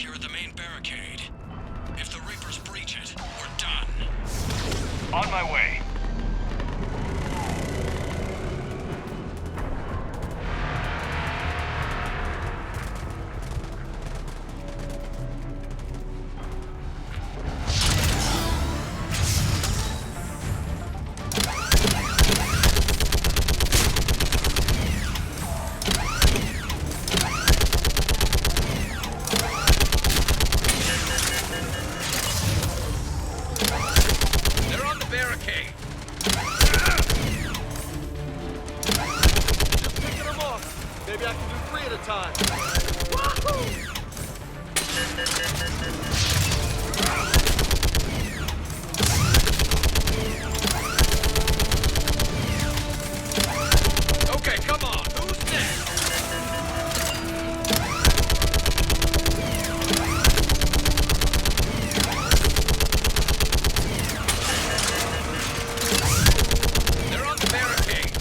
here at the main barricade. If the Reapers breach it, we're done. On my way. Maybe I can do 3 at a time. Okay, come on. Who's next? They're on the barricade.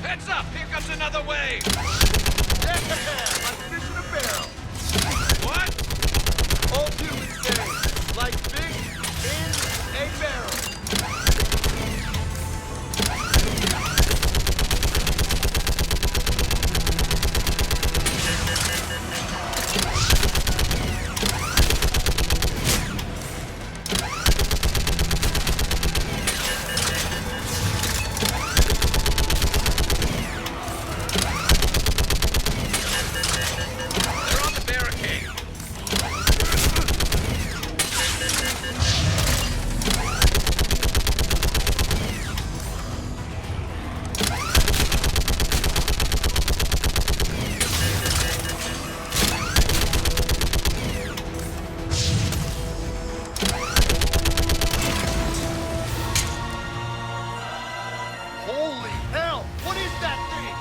Heads up! Here comes another wave! Yeah, like fish in a barrel. What? Old humans say, like fish in a barrel. They're on the barricade. Holy hell! What is that thing?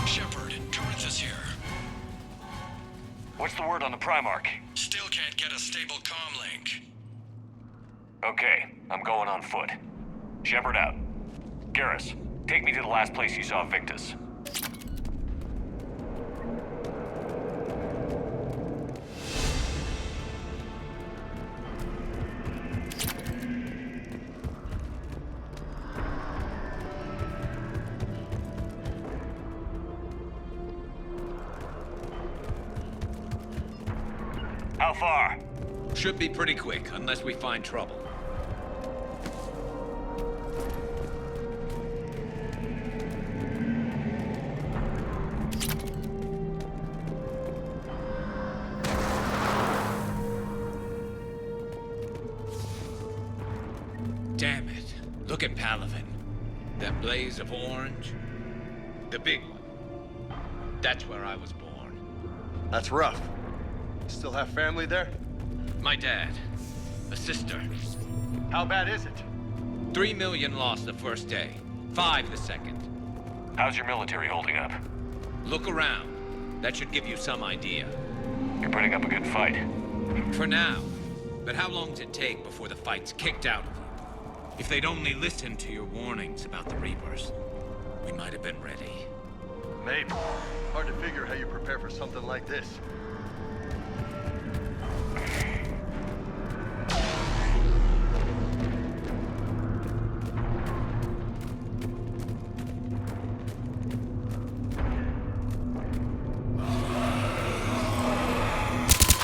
Shepard, Corinth is here. What's the word on the Primarch? Still can't get a stable comm link. Okay, I'm going on foot. Shepard out. Garrus, take me to the last place you saw Victus. How far? Should be pretty quick, unless we find trouble. Damn it. Look at Palaven. That blaze of orange. The big one. That's where I was born. That's rough. Still have family there? My dad. A sister. How bad is it? 3 million lost the first day. 5 the second. How's your military holding up? Look around. That should give you some idea. You're putting up a good fight. For now. But how long does it take before the fight's kicked out of you? If they'd only listened to your warnings about the Reapers, we might have been ready. Maybe. Hard to figure how you prepare for something like this.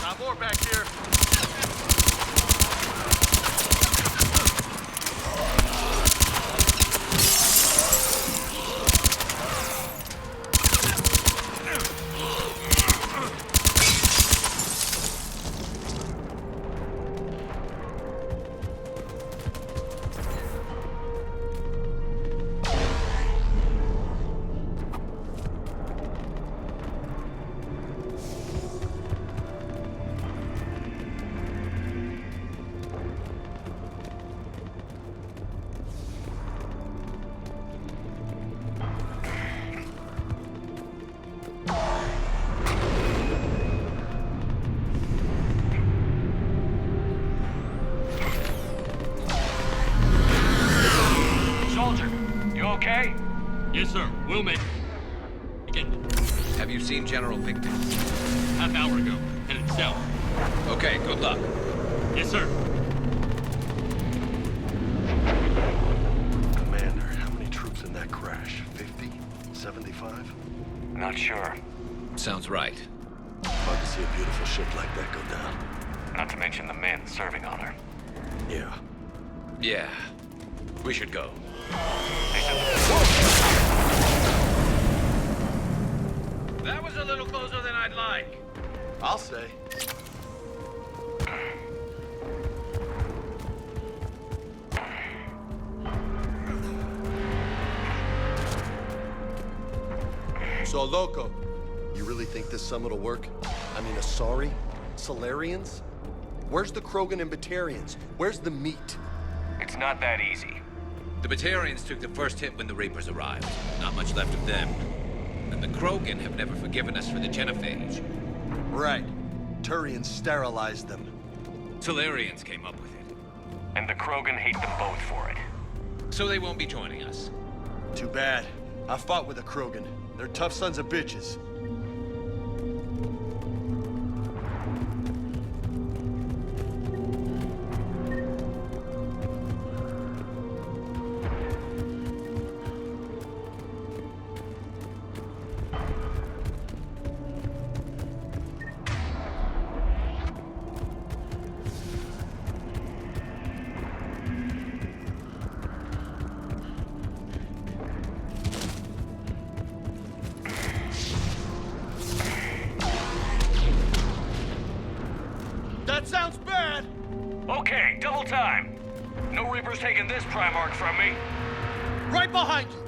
Got more back here. Okay? Yes, sir. We'll make it. Have you seen General Victor? Half hour ago. Headed south. Okay, good luck. Yes, sir. Commander, how many troops in that crash? 50? 75? Not sure. Sounds right. Hard to see a beautiful ship like that go down. Not to mention the men serving on her. Yeah. Yeah. We should go. That was a little closer than I'd like. I'll say. So, Loco, you really think this summit will work? I mean, Asari? Solarians? Where's the Krogan and Batarians? Where's the meat? It's not that easy. The Batarians took the first hit when the Reapers arrived. Not much left of them. And the Krogan have never forgiven us for the genophage. Right. Turians sterilized them. Solarians came up with it. And the Krogan hate them both for it. So they won't be joining us. Too bad. I fought with the Krogan. They're tough sons of bitches. That sounds bad! Okay, double time. No Reapers taking this Primarch from me. Right behind you!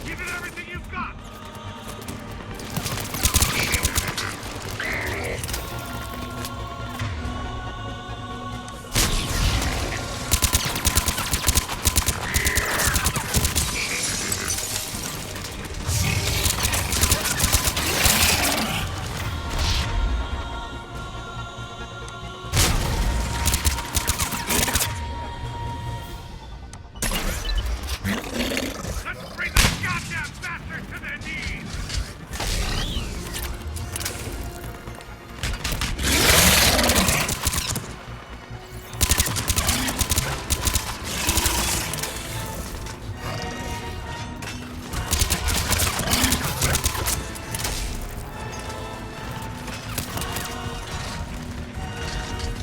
Give it everything you've got! Let's bring the goddamn bastard to their knees!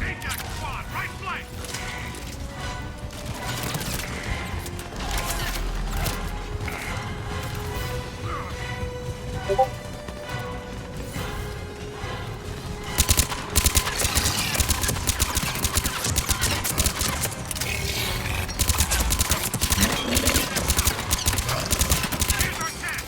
Ajax squad, right flank! Here's our tank!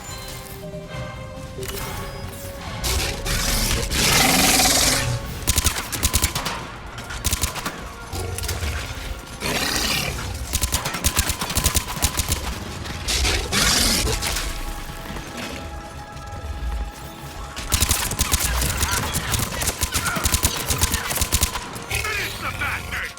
Finish the bastard!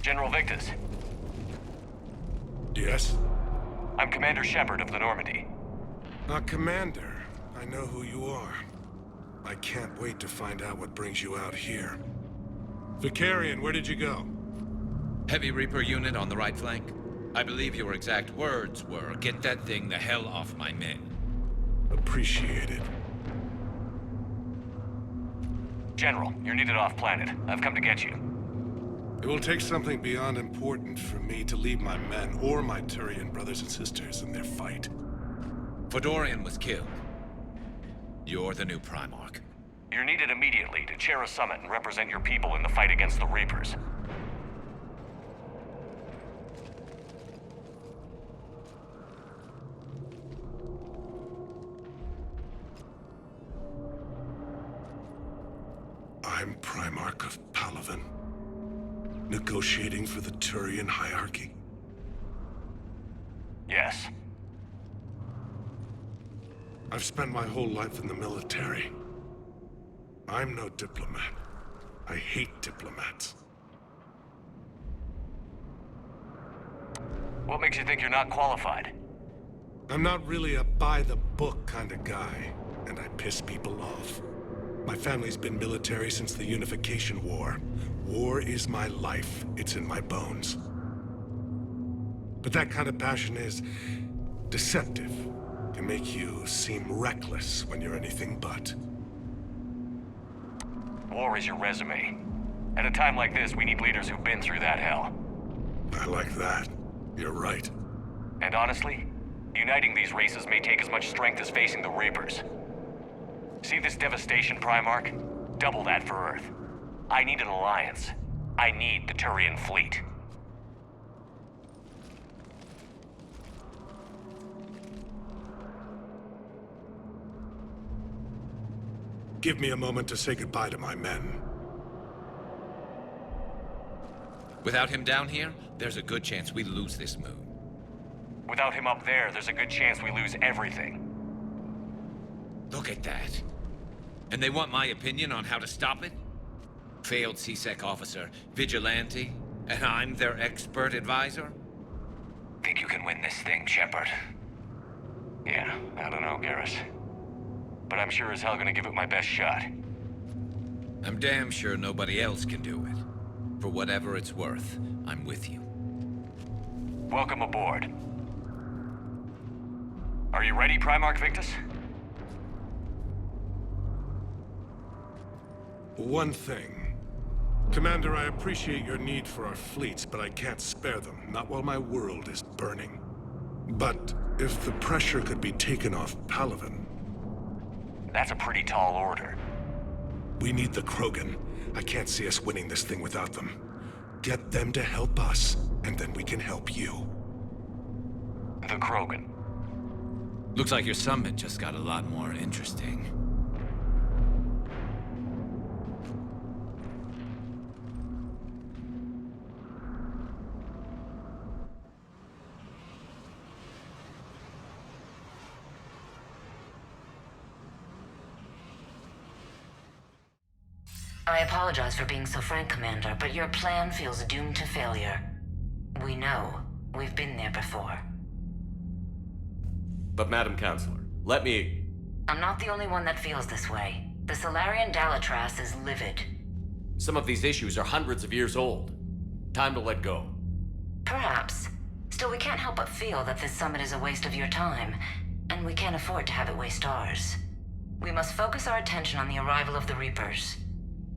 General Victus, Yes? I'm Commander Shepard of the Normandy. Commander, I know who you are. I can't wait to find out what brings you out here. Vicarian, where did you go? Heavy Reaper unit on the right flank. I believe your exact words were, "Get that thing the hell off my men." Appreciated. General, you're needed off-planet. I've come to get you. It will take something beyond important for me to leave my men or my Turian brothers and sisters in their fight. Fedorian was killed. You're the new Primarch. You're needed immediately to chair a summit and represent your people in the fight against the Reapers. I'm Primarch of Palaven. Negotiating for the Turian hierarchy. Yes. I've spent my whole life in the military. I'm no diplomat. I hate diplomats. What makes you think you're not qualified? I'm not really a by-the-book kind of guy, and I piss people off. My family's been military since the Unification War. War is my life. It's in my bones. But that kind of passion is deceptive. Can make you seem reckless when you're anything but. War is your resume. At a time like this, we need leaders who've been through that hell. I like that. You're right. And honestly, uniting these races may take as much strength as facing the Reapers. See this devastation, Primarch? Double that for Earth. I need an alliance. I need the Turian fleet. Give me a moment to say goodbye to my men. Without him down here, there's a good chance we lose this moon. Without him up there, there's a good chance we lose everything. Look at that. And they want my opinion on how to stop it? Failed CSEC officer, vigilante, and I'm their expert advisor? Think you can win this thing, Shepard? Yeah, I don't know, Garrus. But I'm sure as hell gonna give it my best shot. I'm damn sure nobody else can do it. For whatever it's worth, I'm with you. Welcome aboard. Are you ready, Primarch Victus? One thing. Commander, I appreciate your need for our fleets, but I can't spare them, not while my world is burning. But if the pressure could be taken off Palaven... That's a pretty tall order. We need the Krogan. I can't see us winning this thing without them. Get them to help us, and then we can help you. The Krogan. Looks like your summit just got a lot more interesting. I apologize for being so frank, Commander, but your plan feels doomed to failure. We know. We've been there before. But Madam Counselor, let me... I'm not the only one that feels this way. The Solarian Dalatras is livid. Some of these issues are hundreds of years old. Time to let go. Perhaps. Still, we can't help but feel that this summit is a waste of your time, and we can't afford to have it waste ours. We must focus our attention on the arrival of the Reapers.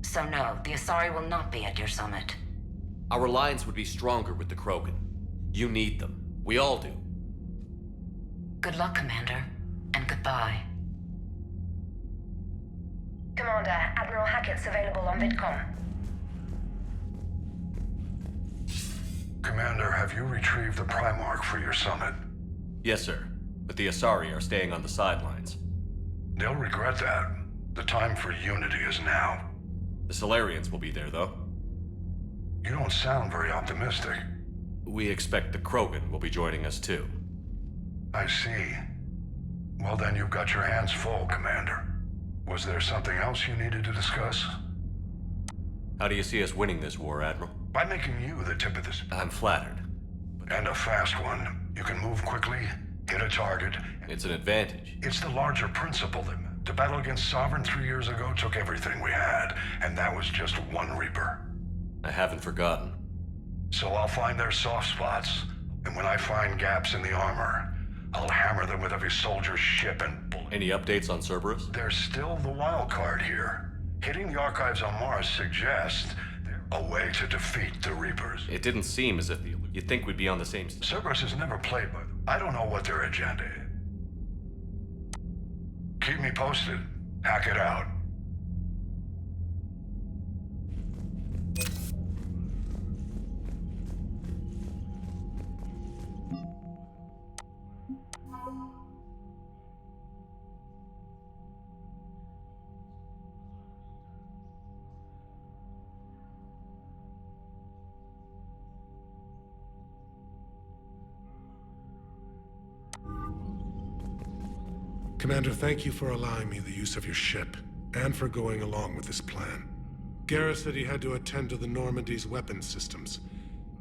So no, the Asari will not be at your summit. Our alliance would be stronger with the Krogan. You need them. We all do. Good luck, Commander, and goodbye. Commander, Admiral Hackett's available on VidCom. Commander, have you retrieved the Primarch for your summit? Yes, sir. But the Asari are staying on the sidelines. They'll regret that. The time for unity is now. The Solarians will be there, though. You don't sound very optimistic. We expect the Krogan will be joining us, too. I see. Well, then you've got your hands full, Commander. Was there something else you needed to discuss? How do you see us winning this war, Admiral? By making you the tip of this... I'm flattered. And a fast one. You can move quickly, hit a target. It's an advantage. It's the larger principle that to battle against Sovereign 3 years ago took everything we had, and that was just one Reaper. I haven't forgotten. So I'll find their soft spots, and when I find gaps in the armor, I'll hammer them with every soldier's ship and bullet. Any updates on Cerberus? There's still the wild card here. Hitting the archives on Mars suggests a way to defeat the Reapers. It didn't seem as if you'd think we'd be on the same... Cerberus has never played by them. I don't know what their agenda is. Keep me posted. Hack it out. Commander, thank you for allowing me the use of your ship, and for going along with this plan. Garrus said he had to attend to the Normandy's weapons systems.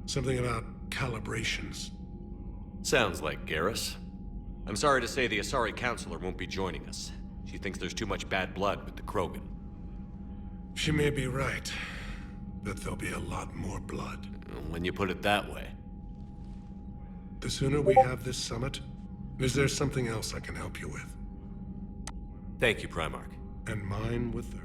Something about calibrations. Sounds like Garrus. I'm sorry to say the Asari Counselor won't be joining us. She thinks there's too much bad blood with the Krogan. She may be right, but there'll be a lot more blood. When you put it that way. The sooner we have this summit, is there something else I can help you with? Thank you, Primarch. And mine with her.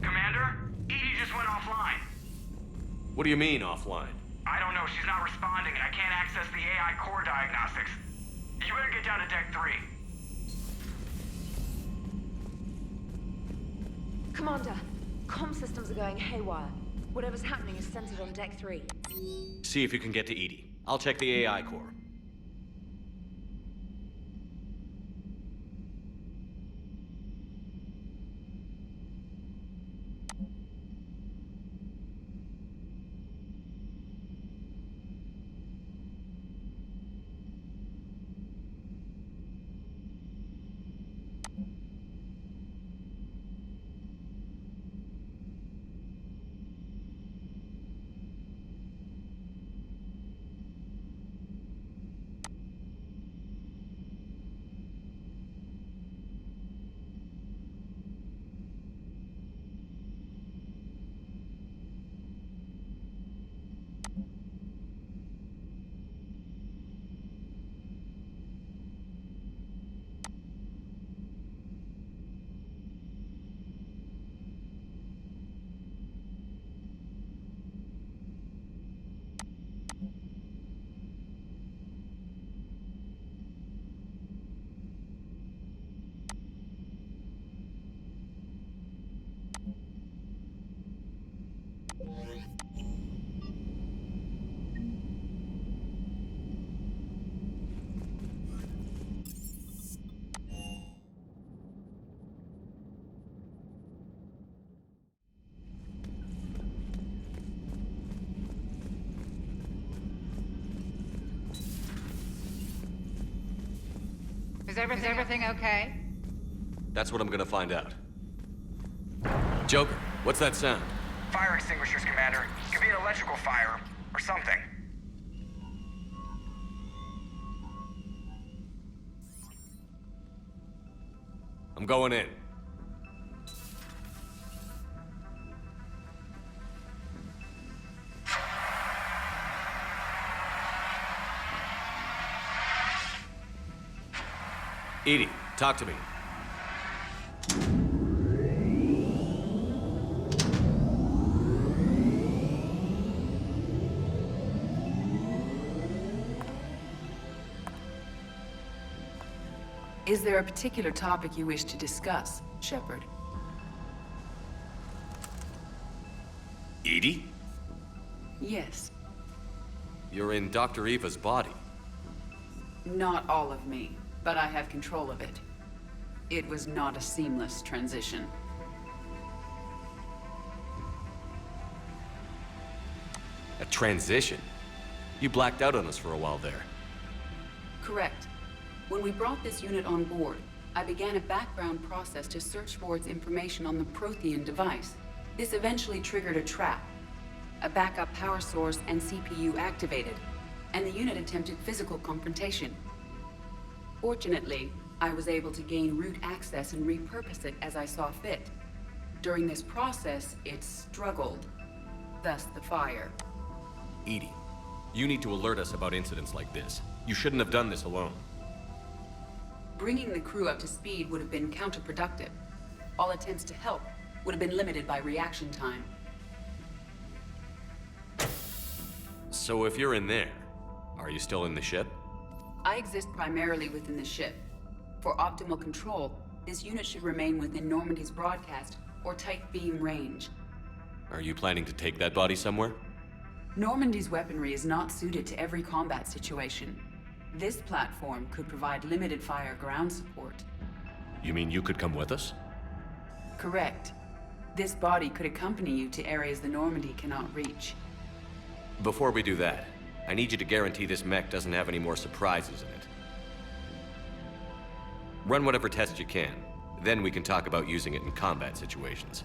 Commander, Edie just went offline. What do you mean, offline? I don't know, she's not responding, and I can't access the AI core diagnostics. You better get down to Deck 3. Commander, comm systems are going haywire. Whatever's happening is centered on Deck 3. See if you can get to Edie. I'll check the AI core. Is everything okay? That's what I'm gonna find out. Joker, what's that sound? Fire extinguishers, Commander. Could be an electrical fire, or something. I'm going in. Edie, talk to me. Is there a particular topic you wish to discuss, Shepard? Edie? Yes. You're in Dr. Eva's body. Not all of me, but I have control of it. It was not a seamless transition. A transition? You blacked out on us for a while there. Correct. When we brought this unit on board, I began a background process to search for its information on the Prothean device. This eventually triggered a trap. A backup power source and CPU activated, and the unit attempted physical confrontation. Fortunately, I was able to gain root access and repurpose it as I saw fit. During this process, it struggled. Thus the fire. EDI, you need to alert us about incidents like this. You shouldn't have done this alone. Bringing the crew up to speed would have been counterproductive. All attempts to help would have been limited by reaction time. So if you're in there, are you still in the ship? I exist primarily within the ship. For optimal control, this unit should remain within Normandy's broadcast or tight beam range. Are you planning to take that body somewhere? Normandy's weaponry is not suited to every combat situation. This platform could provide limited fire ground support. You mean you could come with us? Correct. This body could accompany you to areas the Normandy cannot reach. Before we do that, I need you to guarantee this mech doesn't have any more surprises in it. Run whatever tests you can. Then we can talk about using it in combat situations.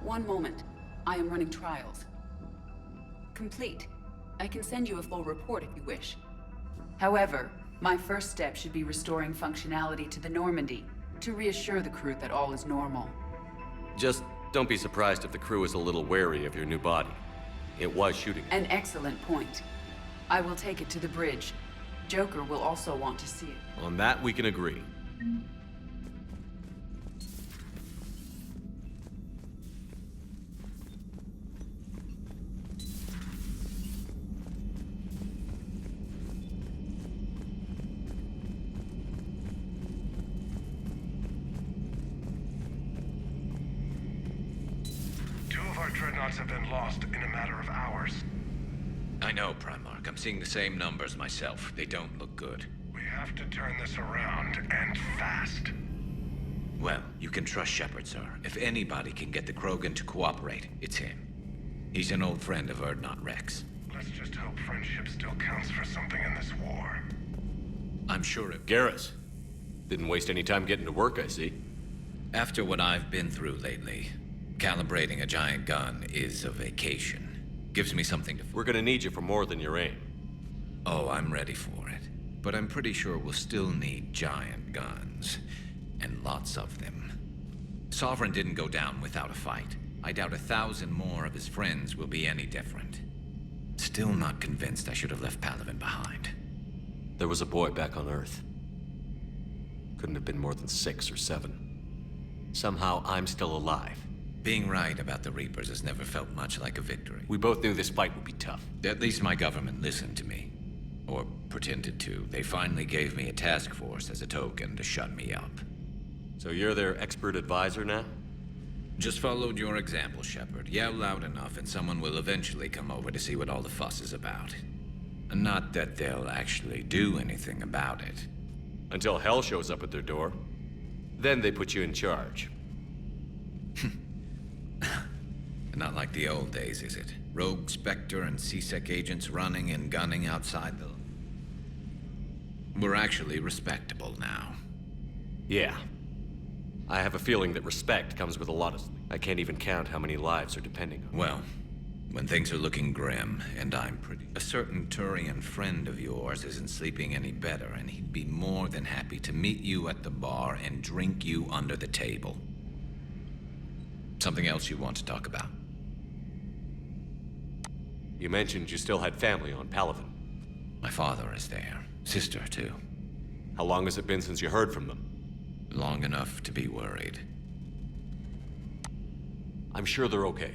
One moment. I am running trials. Complete. I can send you a full report if you wish. However, my first step should be restoring functionality to the Normandy to reassure the crew that all is normal. Just don't be surprised if the crew is a little wary of your new body. It was shooting. An excellent point. I will take it to the bridge. Joker will also want to see it. On that, we can agree. Two of our dreadnoughts have been lost in a matter of hours. I know, Primarch. I'm seeing the same numbers myself. They don't look good. We have to turn this around, and fast. Well, you can trust Shepard, sir. If anybody can get the Krogan to cooperate, it's him. He's an old friend of Urdnot Rex. Let's just hope friendship still counts for something in this war. I'm sure it... Garrus. Didn't waste any time getting to work, I see. After what I've been through lately, calibrating a giant gun is a vacation. Gives me something to... We're gonna need you for more than your aim. Oh, I'm ready for it. But I'm pretty sure we'll still need giant guns. And lots of them. Sovereign didn't go down without a fight. I doubt 1,000 more of his friends will be any different. Still not convinced I should have left Palaven behind. There was a boy back on Earth. Couldn't have been more than 6 or 7. Somehow I'm still alive. Being right about the Reapers has never felt much like a victory. We both knew this fight would be tough. At least my government listened to me. Or pretended to. They finally gave me a task force as a token to shut me up. So you're their expert advisor now? Just followed your example, Shepard. Yell loud enough and someone will eventually come over to see what all the fuss is about. Not that they'll actually do anything about it. Until hell shows up at their door. Then they put you in charge. Not like the old days, is it? Rogue Spectre and C-Sec agents running and gunning outside the... We're actually respectable now. Yeah. I have a feeling that respect comes with a lot of... I can't even count how many lives are depending on it. Well, when things are looking grim, and I'm pretty... A certain Turian friend of yours isn't sleeping any better, and he'd be more than happy to meet you at the bar and drink you under the table. Something else you want to talk about? You mentioned you still had family on Palaven. My father is there. Sister, too. How long has it been since you heard from them? Long enough to be worried. I'm sure they're okay.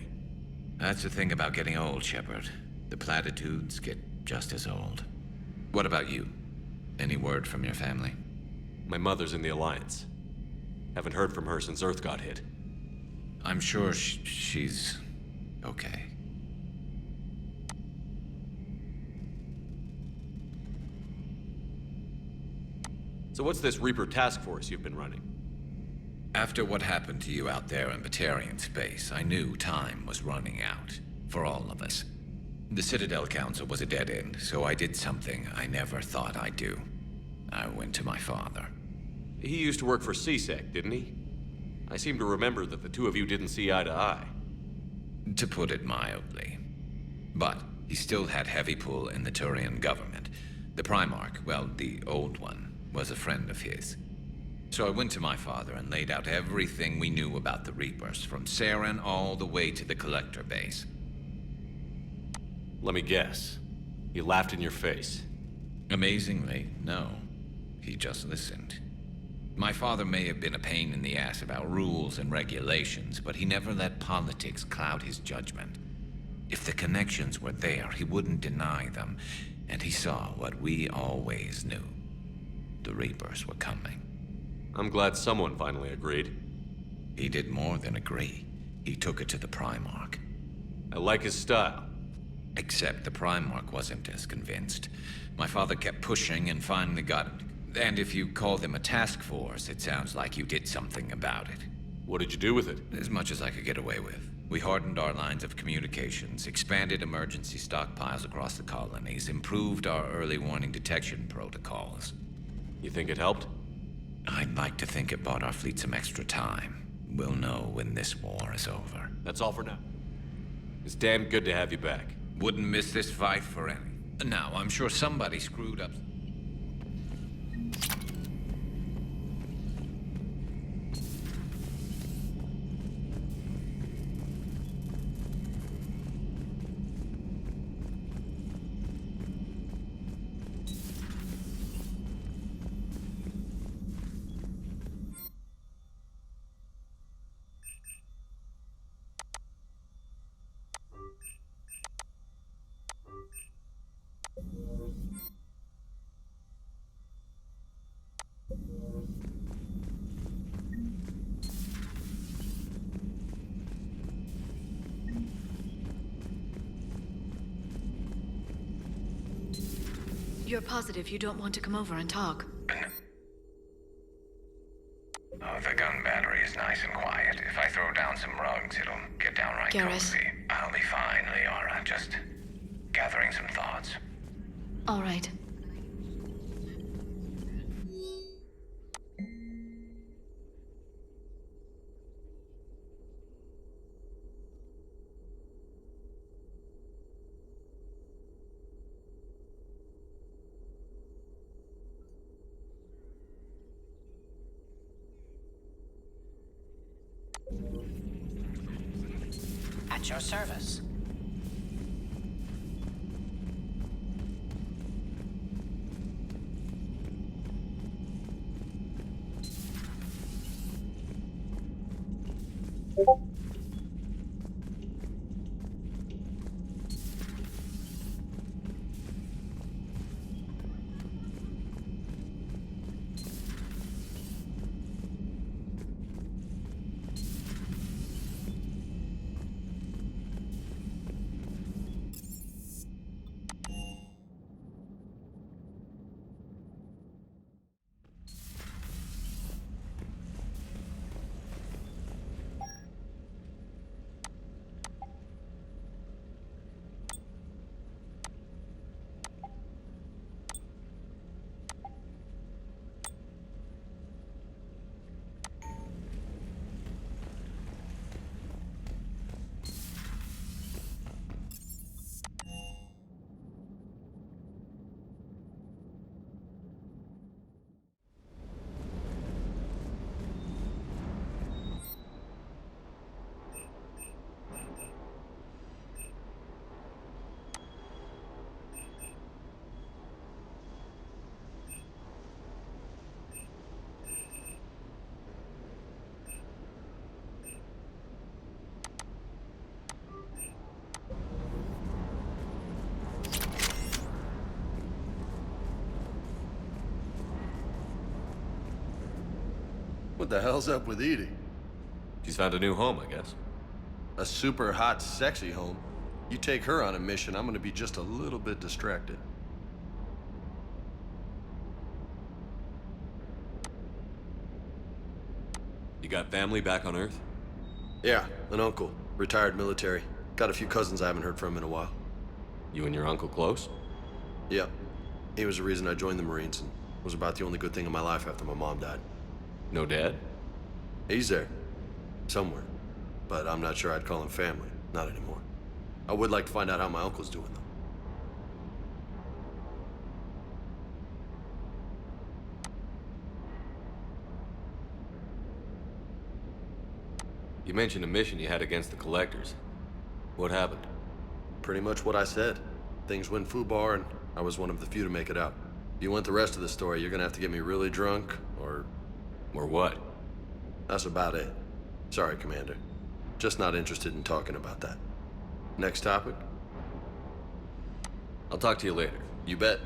That's the thing about getting old, Shepard. The platitudes get just as old. What about you? Any word from your family? My mother's in the Alliance. Haven't heard from her since Earth got hit. I'm sure she's... okay. So what's this Reaper task force you've been running? After what happened to you out there in Batarian space, I knew time was running out. For all of us. The Citadel Council was a dead end, so I did something I never thought I'd do. I went to my father. He used to work for CSEC, didn't he? I seem to remember that the two of you didn't see eye to eye. To put it mildly. But he still had heavy pull in the Turian government. The Primarch, well, the old one, was a friend of his. So I went to my father and laid out everything we knew about the Reapers, from Saren all the way to the Collector base. Let me guess. He laughed in your face. Amazingly, no. He just listened. My father may have been a pain in the ass about rules and regulations, but he never let politics cloud his judgment. If the connections were there, he wouldn't deny them, and he saw what we always knew. The Reapers were coming. I'm glad someone finally agreed. He did more than agree. He took it to the Primarch. I like his style. Except the Primarch wasn't as convinced. My father kept pushing and finally got it. And if you call them a task force, it sounds like you did something about it. What did you do with it? As much as I could get away with. We hardened our lines of communications, expanded emergency stockpiles across the colonies, improved our early warning detection protocols. You think it helped? I'd like to think it bought our fleet some extra time. We'll know when this war is over. That's all for now. It's damn good to have you back. Wouldn't miss this fight for any. Now, I'm sure somebody screwed up. You're positive you don't want to come over and talk? Oh, the gun battery is nice and quiet. If I throw down some rugs, it'll get downright Garrus. cozy. I'll be fine, Liara. Just gathering some thoughts. All right. At your service. What the hell's up with Edie? She's found a new home, I guess. A super hot, sexy home. You take her on a mission, I'm gonna be just a little bit distracted. You got family back on Earth? Yeah, an uncle, retired military. Got a few cousins I haven't heard from in a while. You and your uncle close? Yeah. He was the reason I joined the Marines and was about the only good thing in my life after my mom died. No dad? He's there. Somewhere. But I'm not sure I'd call him family. Not anymore. I would like to find out how my uncle's doing, though. You mentioned a mission you had against the Collectors. What happened? Pretty much what I said. Things went foobar, and I was one of the few to make it out. If you want the rest of the story, you're gonna have to get me really drunk, or... Or what? That's about it. Sorry, Commander. Just not interested in talking about that. Next topic? I'll talk to you later. You bet.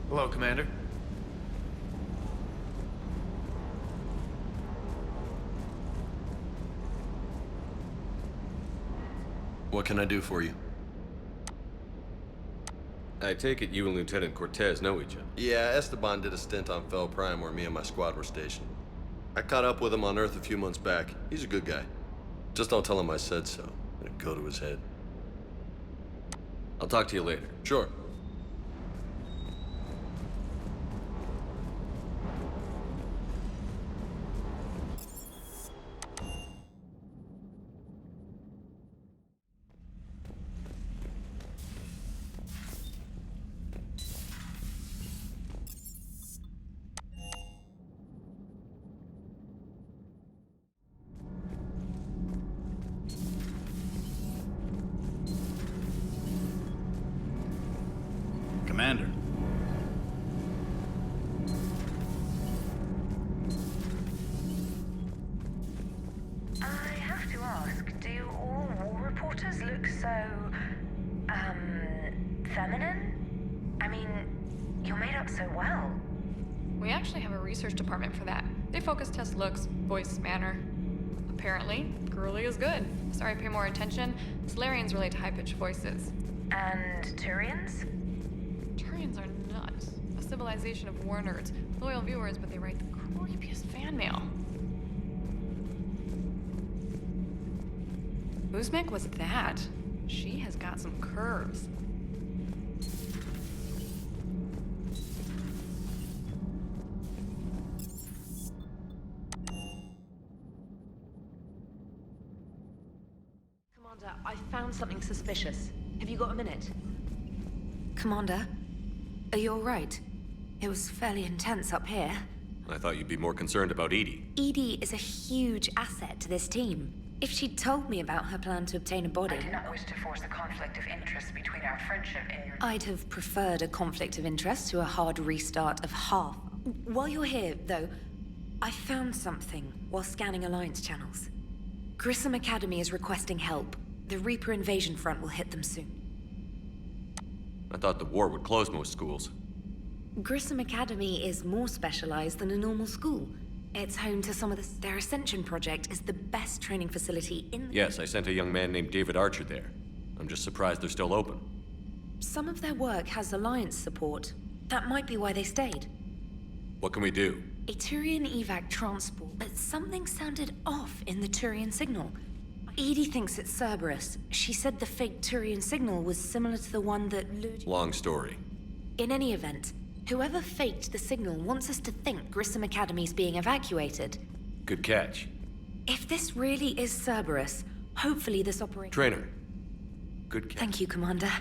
Hello, Commander. What can I do for you? I take it you and Lieutenant Cortez know each other? Yeah, Esteban did a stint on Fel Prime where me and my squad were stationed. I caught up with him on Earth a few months back. He's a good guy. Just don't tell him I said so. It'll go to his head. I'll talk to you later. Sure. Commander. I have to ask, do all war reporters look so, feminine? I mean, you're made up so well. We actually have a research department for that. They focus test looks, voice, manner. Apparently, girly is good. Sorry, pay more attention. Solarians relate to high-pitched voices. And Turians? Turians are nuts. A civilization of war nerds. Loyal viewers, but they write the creepiest fan mail. Uzmek was that. She has got some curves. Commander, I found something suspicious. Have you got a minute? Commander, are you all right? It was fairly intense up here. I thought you'd be more concerned about Edie. Edie is a huge asset to this team. If she'd told me about her plan to obtain a body... I do not wish to force a conflict of interest between our friendship and your... I'd have preferred a conflict of interest to a hard restart of half. While you're here, though, I found something while scanning Alliance channels. Grissom Academy is requesting help. The Reaper invasion front will hit them soon. I thought the war would close most schools. Grissom Academy is more specialized than a normal school. It's home to some of their Ascension project is the best training facility in... Yes, I sent a young man named David Archer there. I'm just surprised they're still open. Some of their work has Alliance support. That might be why they stayed. What can we do? A Turian evac transport, but something sounded off in the Turian signal. Edie thinks it's Cerberus. She said the fake Turian signal was similar to the one that lured... Long story. In any event, whoever faked the signal wants us to think Grissom Academy's being evacuated. Good catch. If this really is Cerberus, hopefully this operation... Trainer. Good catch. Thank you, Commander.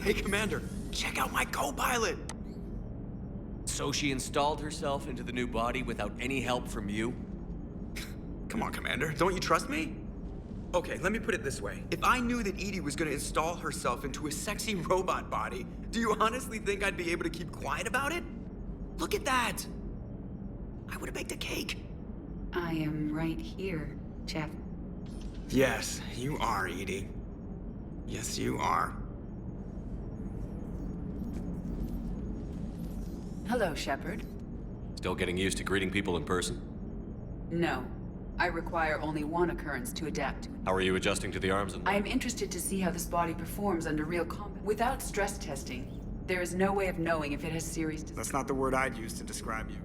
Hey, Commander, check out my co-pilot! So she installed herself into the new body without any help from you? Come on, Commander, don't you trust me? Okay, let me put it this way. If I knew that Edie was gonna install herself into a sexy robot body, do you honestly think I'd be able to keep quiet about it? Look at that! I would've baked a cake. I am right here, Jeff. Yes, you are, Edie. Yes, you are. Hello, Shepard. Still getting used to greeting people in person? No. I require only one occurrence to adapt to it. How are you adjusting to the arms and I am interested to see how this body performs under real combat. Without stress testing, there is no way of knowing if it has serious... That's not the word I'd use to describe you.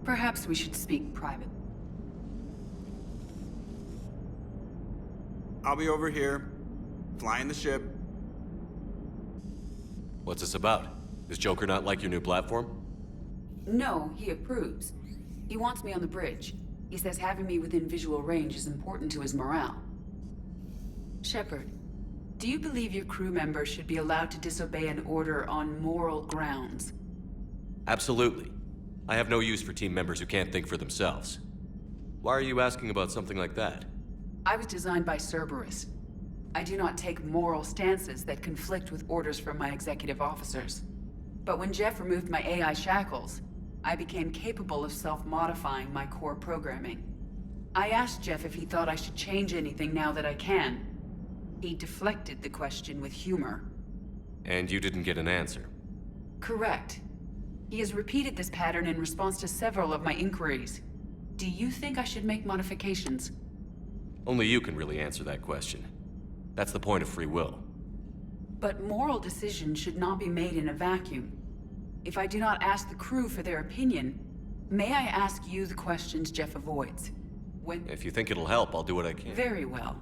Perhaps we should speak privately. I'll be over here, flying the ship. What's this about? Does Joker not like your new platform? No, he approves. He wants me on the bridge. He says having me within visual range is important to his morale. Shepard, do you believe your crew members should be allowed to disobey an order on moral grounds? Absolutely. I have no use for team members who can't think for themselves. Why are you asking about something like that? I was designed by Cerberus. I do not take moral stances that conflict with orders from my executive officers. But when Jeff removed my AI shackles, I became capable of self-modifying my core programming. I asked Jeff if he thought I should change anything now that I can. He deflected the question with humor. And you didn't get an answer? Correct. He has repeated this pattern in response to several of my inquiries. Do you think I should make modifications? Only you can really answer that question. That's the point of free will. But moral decisions should not be made in a vacuum. If I do not ask the crew for their opinion, may I ask you the questions Jeff avoids? If you think it'll help, I'll do what I can. Very well.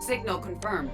Signal confirmed.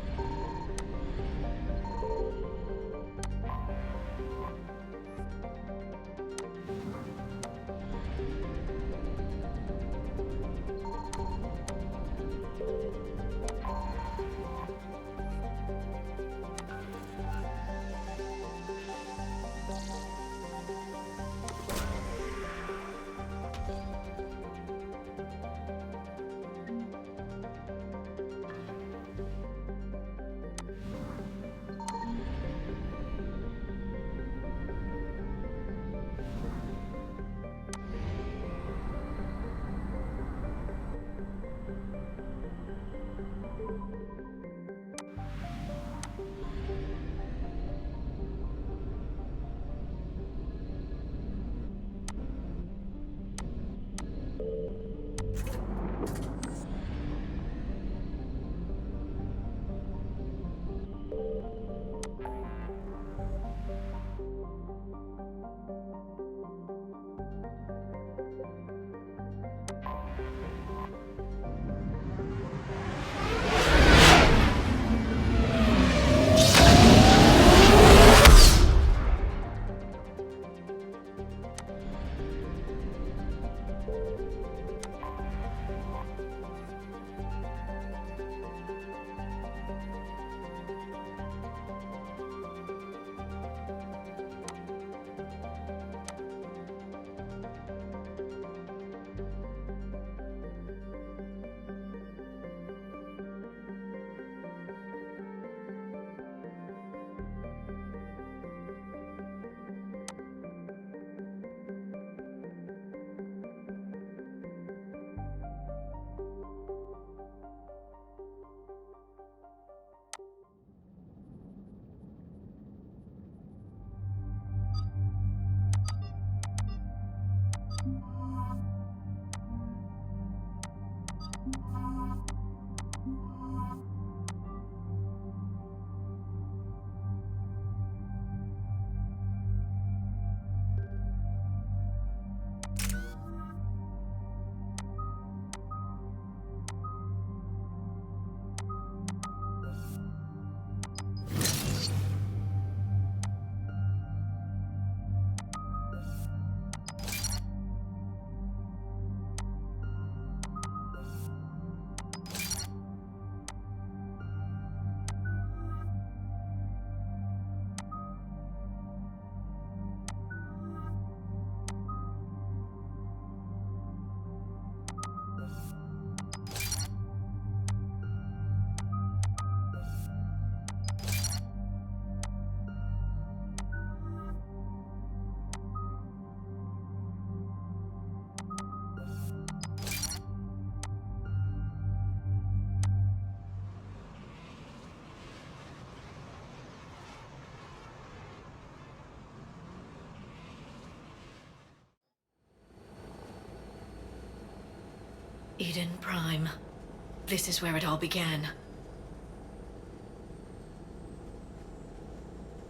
Eden Prime. This is where it all began.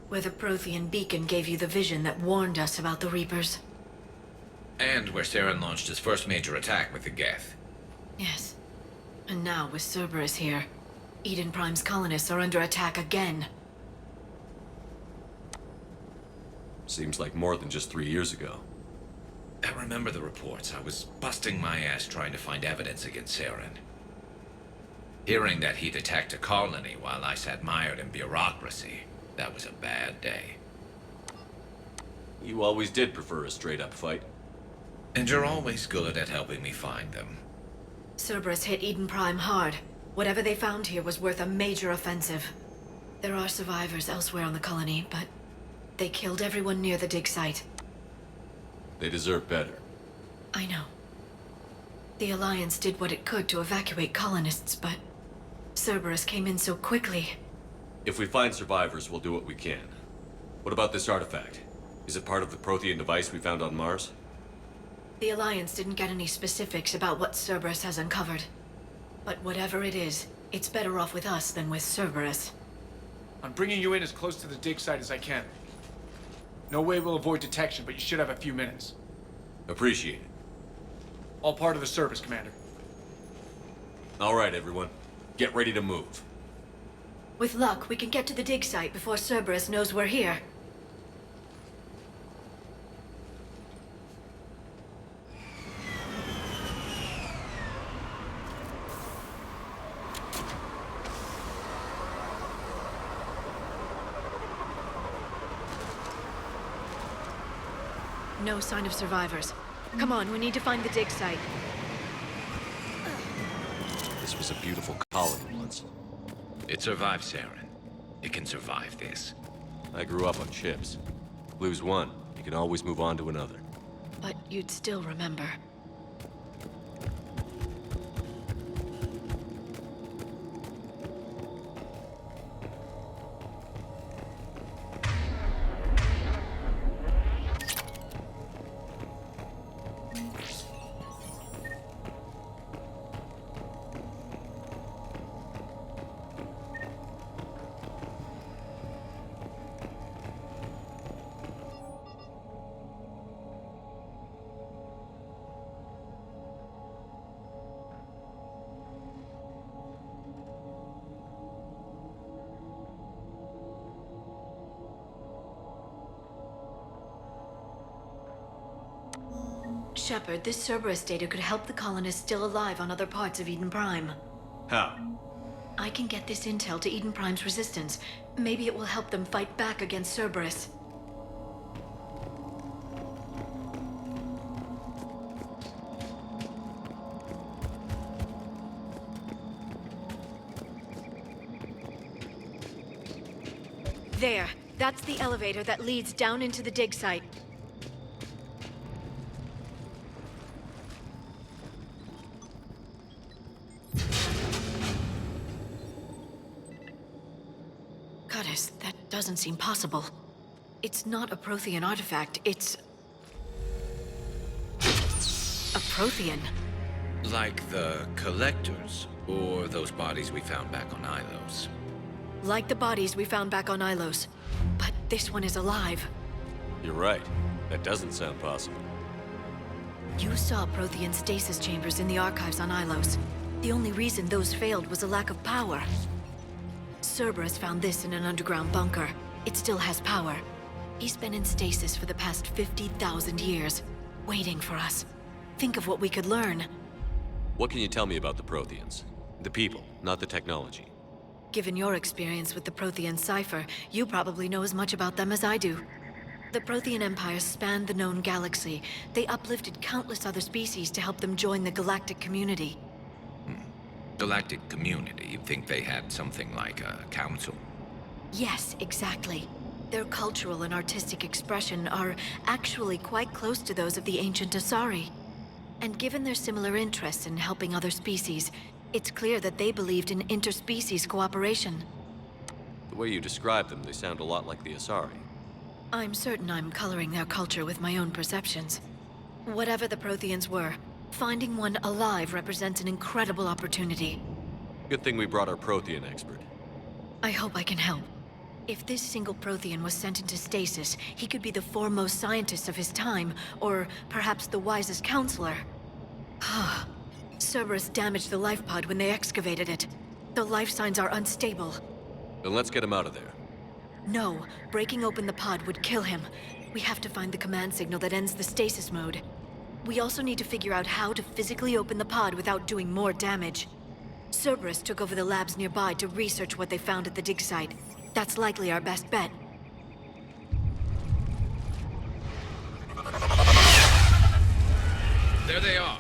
Where the Prothean beacon gave you the vision that warned us about the Reapers. And where Saren launched his first major attack with the Geth. Yes. And now, with Cerberus here, Eden Prime's colonists are under attack again. Seems like more than just 3 years ago. I remember the reports. I was busting my ass trying to find evidence against Saren. Hearing that he'd attacked a colony while I sat mired in bureaucracy, that was a bad day. You always did prefer a straight-up fight. And you're always good at helping me find them. Cerberus hit Eden Prime hard. Whatever they found here was worth a major offensive. There are survivors elsewhere on the colony, but they killed everyone near the dig site. They deserve better. I know. The Alliance did what it could to evacuate colonists, but Cerberus came in so quickly. If we find survivors, we'll do what we can. What about this artifact? Is it part of the Prothean device we found on Mars? The Alliance didn't get any specifics about what Cerberus has uncovered. But whatever it is, it's better off with us than with Cerberus. I'm bringing you in as close to the dig site as I can. No way we'll avoid detection, but you should have a few minutes. Appreciate it. All part of the service, Commander. All right, everyone. Get ready to move. With luck, we can get to the dig site before Cerberus knows we're here. No sign of survivors. Come on, we need to find the dig site. This was a beautiful colony once. It survived Saren. It can survive this. I grew up on ships. Lose one, you can always move on to another. But you'd still remember. Shepard, this Cerberus data could help the colonists still alive on other parts of Eden Prime. How? I can get this intel to Eden Prime's resistance. Maybe it will help them fight back against Cerberus. There. That's the elevator that leads down into the dig site. Goddess, that doesn't seem possible. It's not a Prothean artifact, it's a Prothean. Like the Collectors, or those bodies we found back on Ilos. Like the bodies we found back on Ilos. But this one is alive. You're right. That doesn't sound possible. You saw Prothean stasis chambers in the archives on Ilos. The only reason those failed was a lack of power. Cerberus found this in an underground bunker. It still has power. He's been in stasis for the past 50,000 years, waiting for us. Think of what we could learn. What can you tell me about the Protheans? The people, not the technology. Given your experience with the Prothean cipher, you probably know as much about them as I do. The Prothean Empire spanned the known galaxy. They uplifted countless other species to help them join the galactic community. Galactic community? You'd think they had something like a council? Yes, exactly. Their cultural and artistic expression are actually quite close to those of the ancient Asari. And given their similar interests in helping other species, it's clear that they believed in interspecies cooperation. The way you describe them, they sound a lot like the Asari. I'm certain I'm coloring their culture with my own perceptions. Whatever the Protheans were, Finding one alive represents an incredible opportunity. Good thing we brought our Prothean expert. I hope I can help. If this single Prothean was sent into stasis, he could be the foremost scientist of his time, or perhaps the wisest counselor. Cerberus damaged the life pod when they excavated it. The life signs are unstable. Then let's get him out of there. No, breaking open the pod would kill him. We have to find the command signal that ends the stasis mode. We also need to figure out how to physically open the pod without doing more damage. Cerberus took over the labs nearby to research what they found at the dig site. That's likely our best bet. There they are.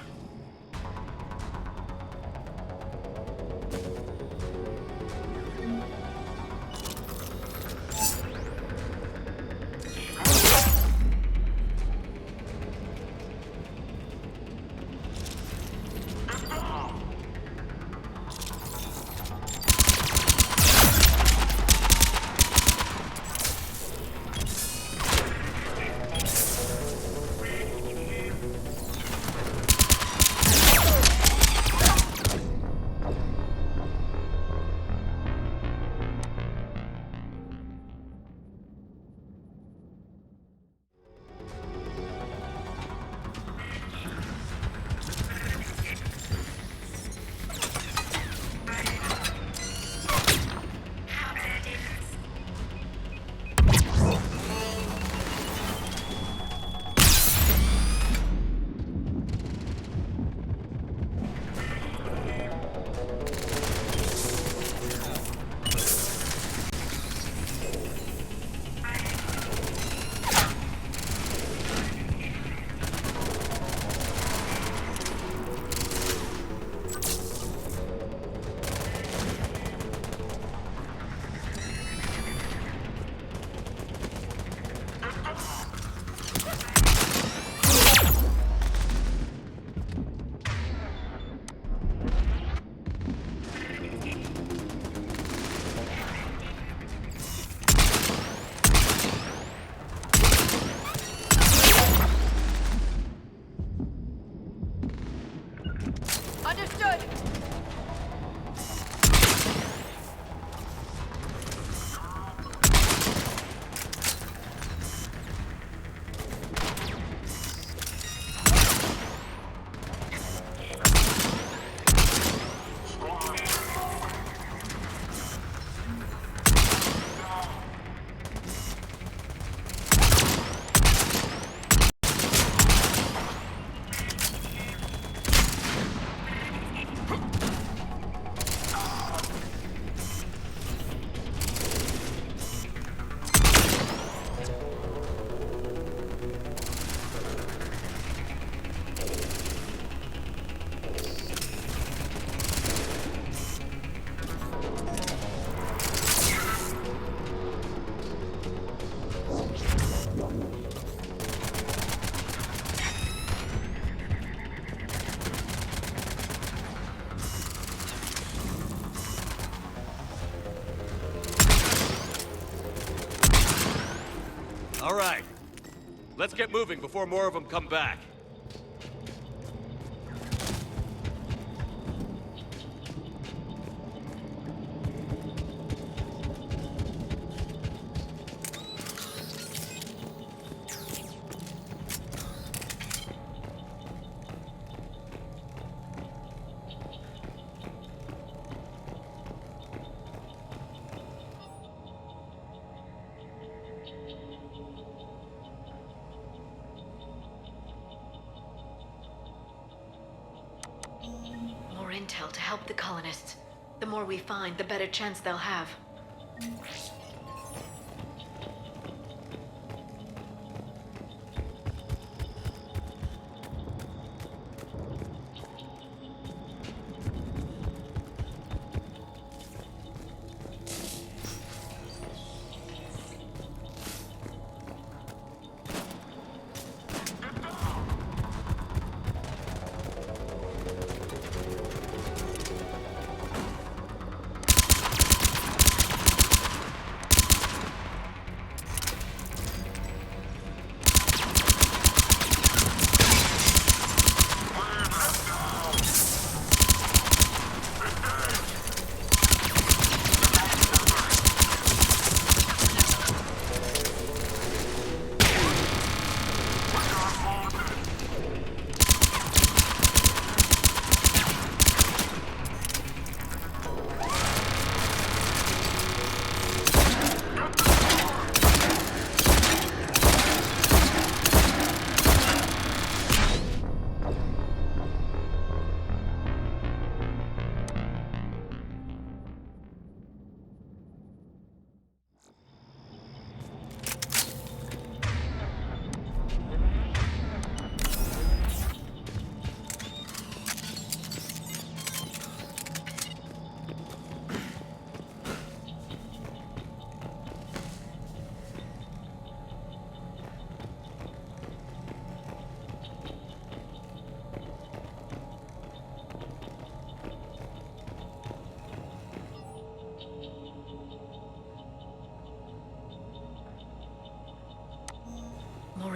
All right. Let's get moving before more of them come back. More intel to help the colonists. The more we find, the better chance they'll have.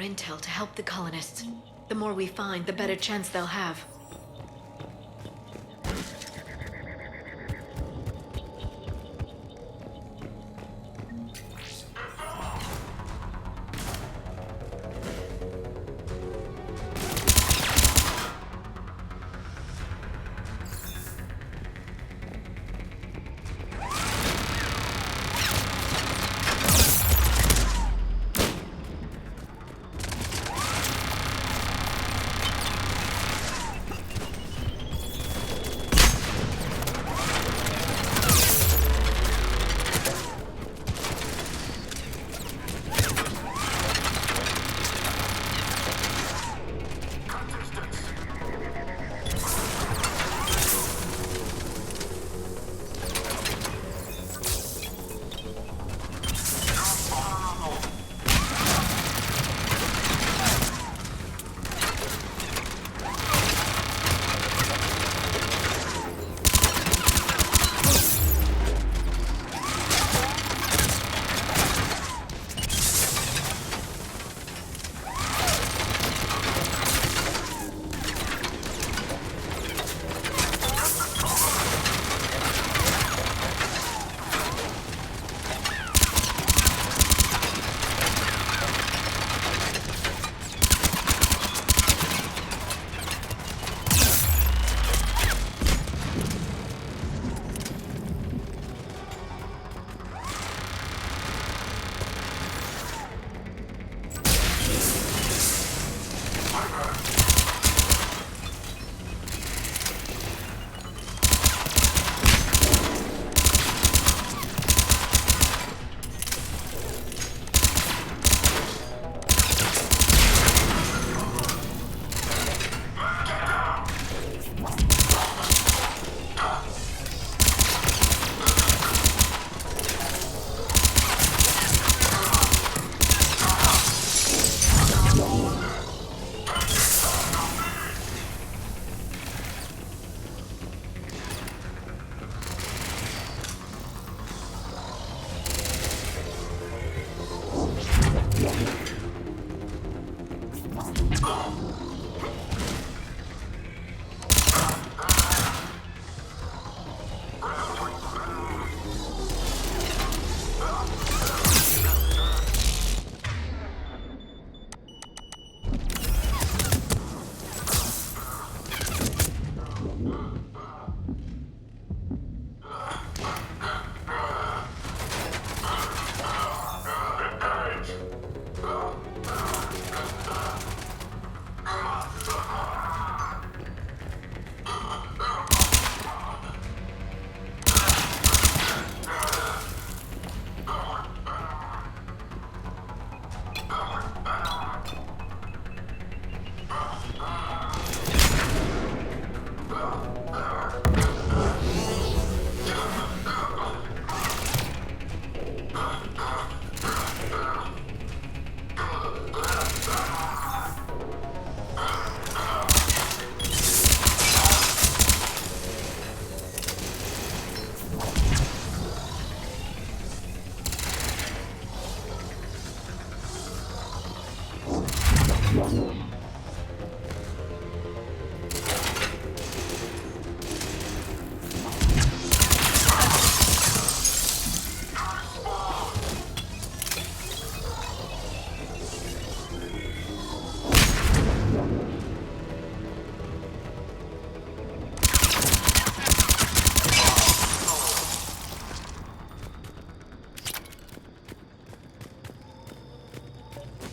intel to help the colonists. The more we find, the better chance they'll have.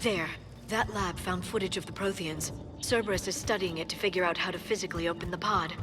There. That lab found footage of the Protheans. Cerberus is studying it to figure out how to physically open the pod.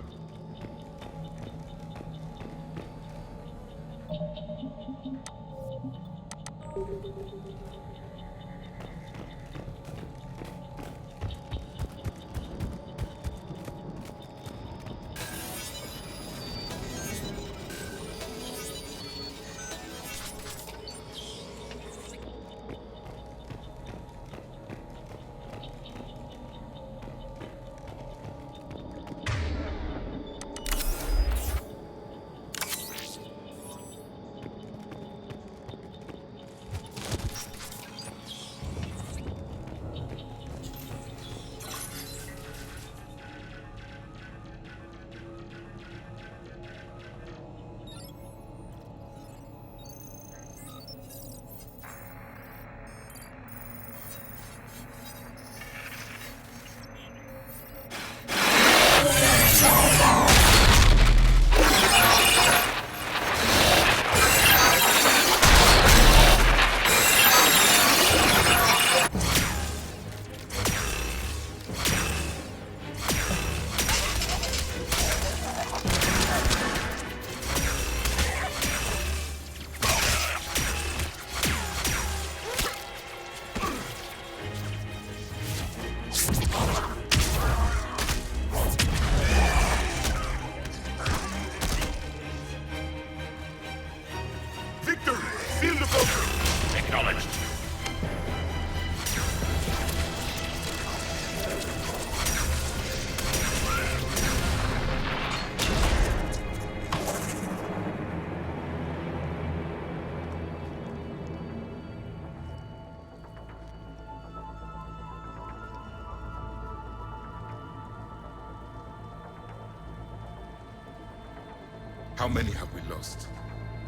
How many have we lost?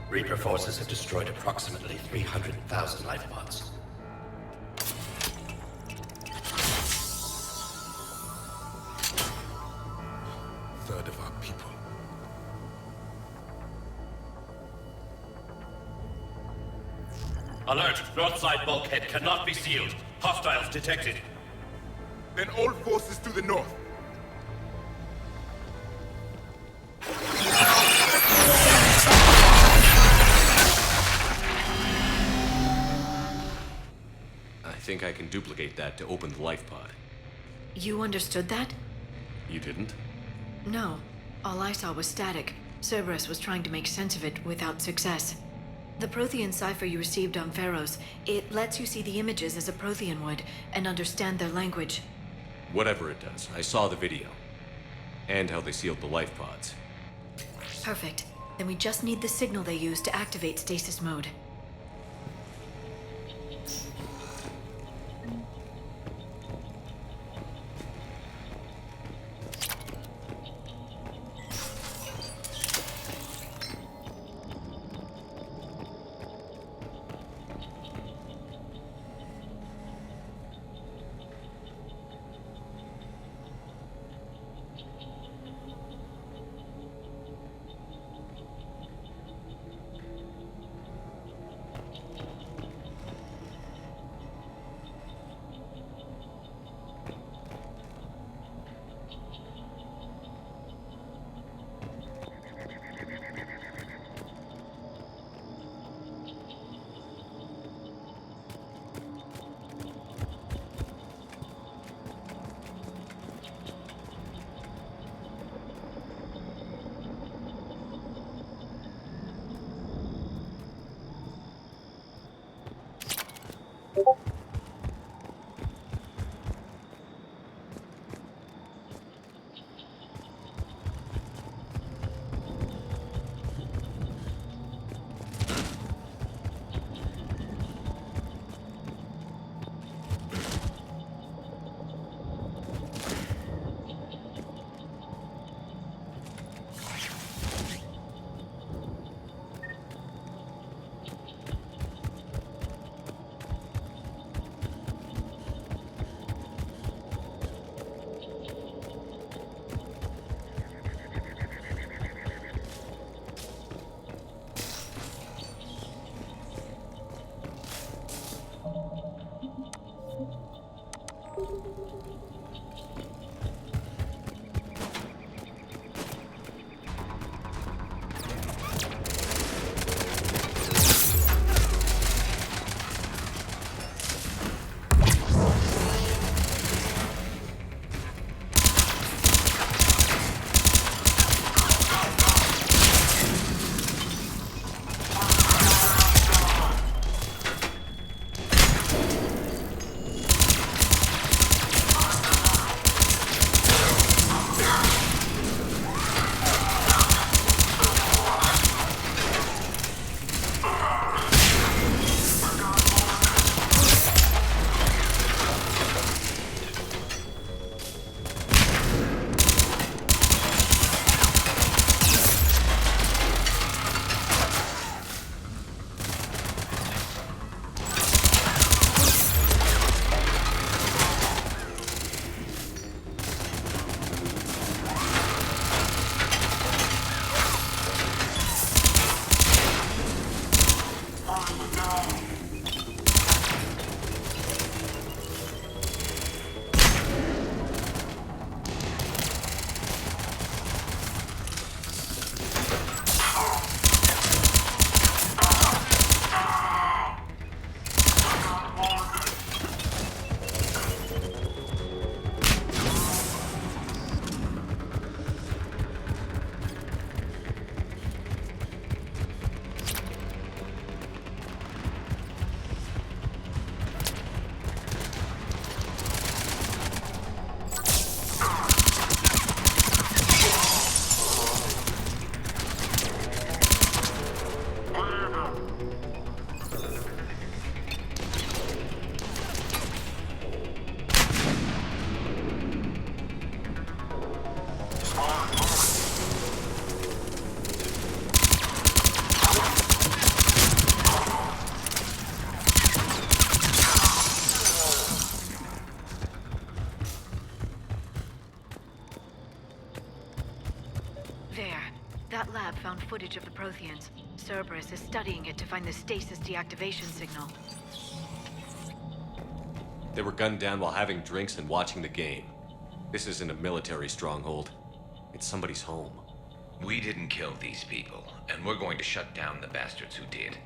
Reaper forces have destroyed approximately 300,000 life pods. Third of our people. Alert! North side bulkhead cannot be sealed. Hostiles detected. Then all forces to the north. I think I can duplicate that to open the life pod. You understood that? You didn't? No. All I saw was static. Cerberus was trying to make sense of it without success. The Prothean cipher you received on Pharaohs, it lets you see the images as a Prothean would and understand their language. Whatever it does, I saw the video. And how they sealed the life pods. Perfect. Then we just need the signal they use to activate stasis mode. There. That lab found footage of the Protheans. Cerberus is studying it to find the stasis deactivation signal. They were gunned down while having drinks and watching the game. This isn't a military stronghold. It's somebody's home. We didn't kill these people, and we're going to shut down the bastards who did.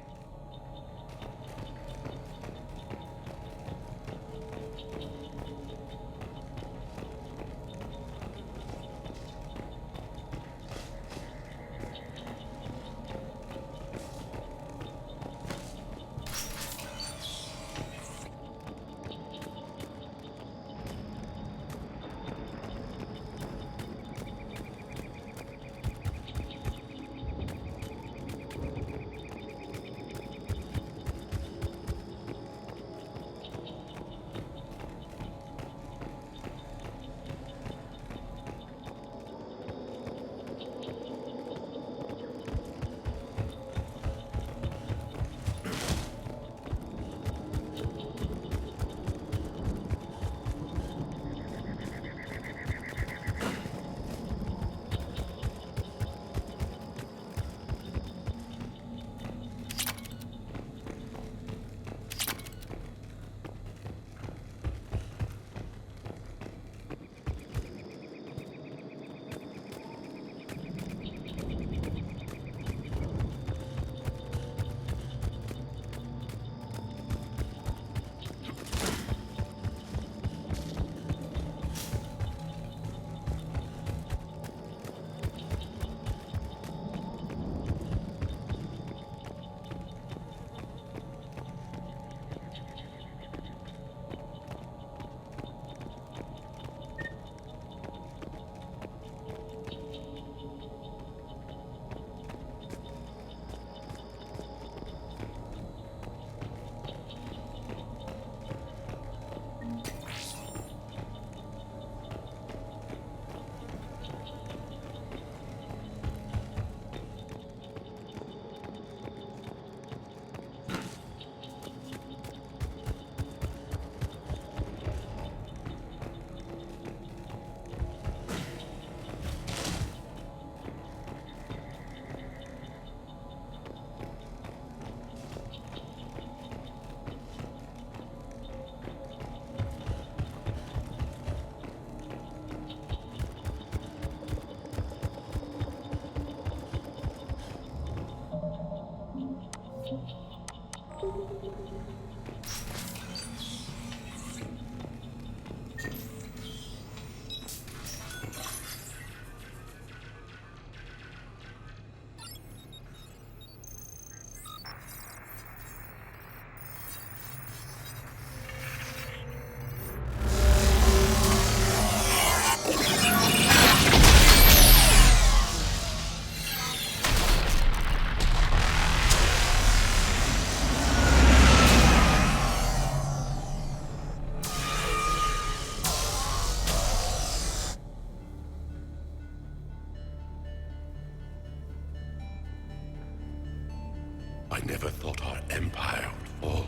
I never thought our empire would fall.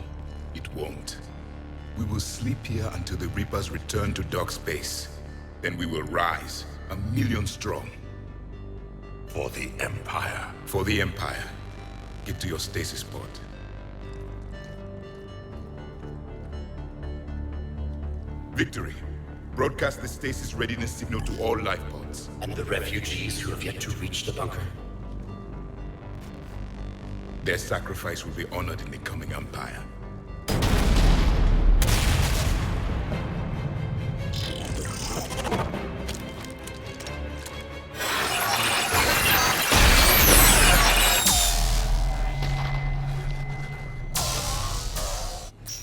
It won't. We will sleep here until the Reapers return to dark space. Then we will rise, 1,000,000 strong. For the Empire. For the Empire. Get to your stasis pod. Victory. Broadcast the stasis readiness signal to all life pods. And the refugees who have yet to reach the bunker. Their sacrifice will be honored in the coming Empire.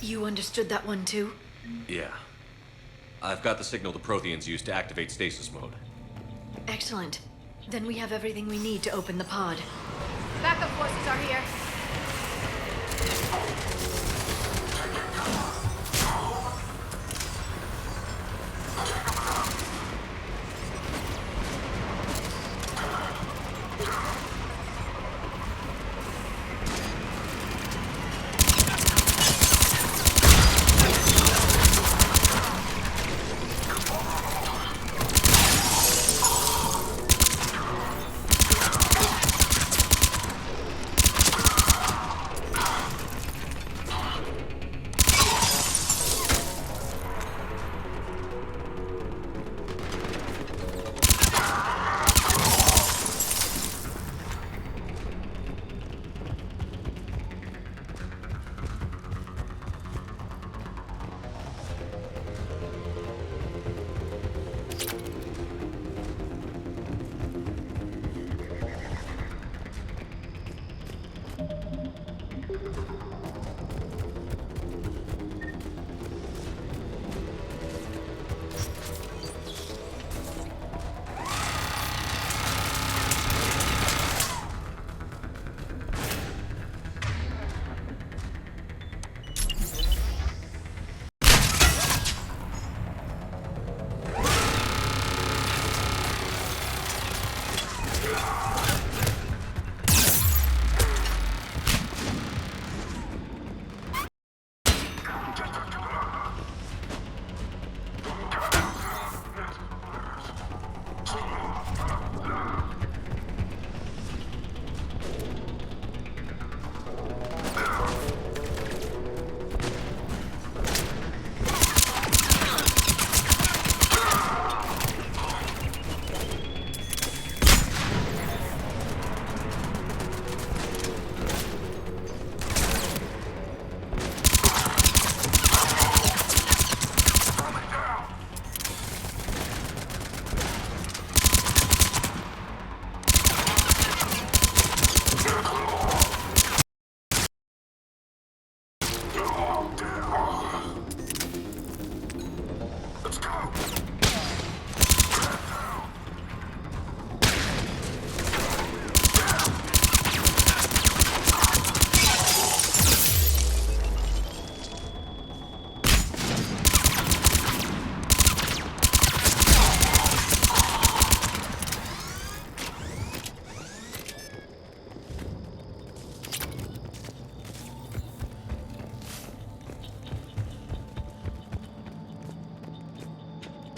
You understood that one too? Yeah. I've got the signal the Protheans used to activate stasis mode. Excellent. Then we have everything we need to open the pod. Backup forces are here.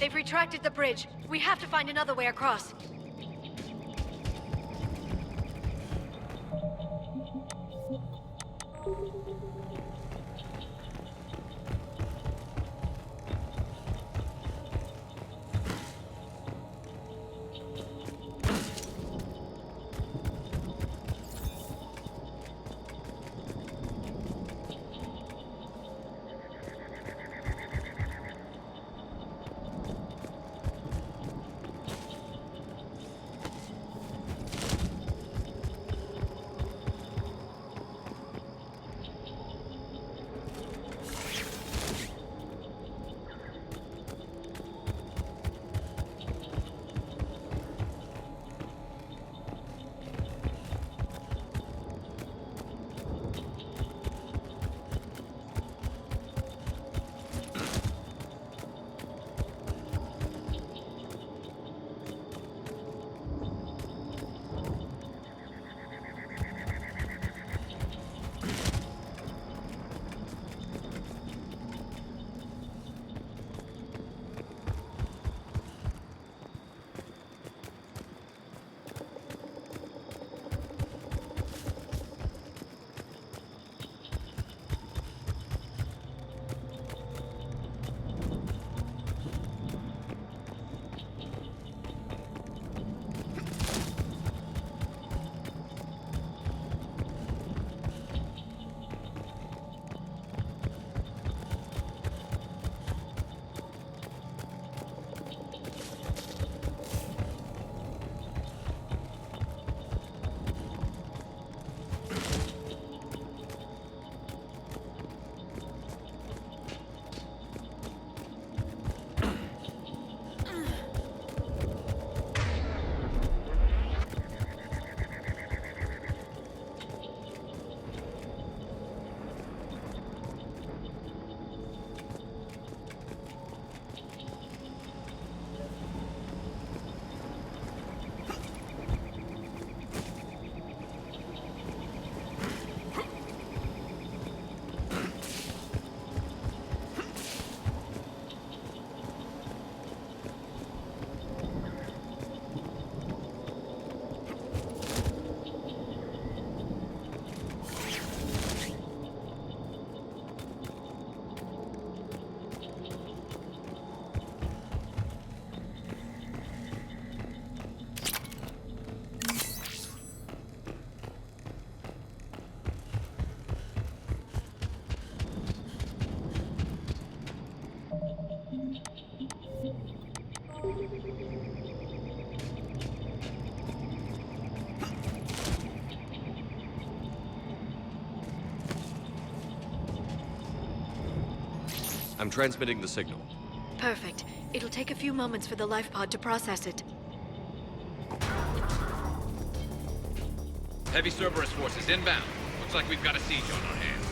They've retracted the bridge. We have to find another way across. I'm transmitting the signal. Perfect. It'll take a few moments for the life pod to process it. Heavy Cerberus forces inbound. Looks like we've got a siege on our hands.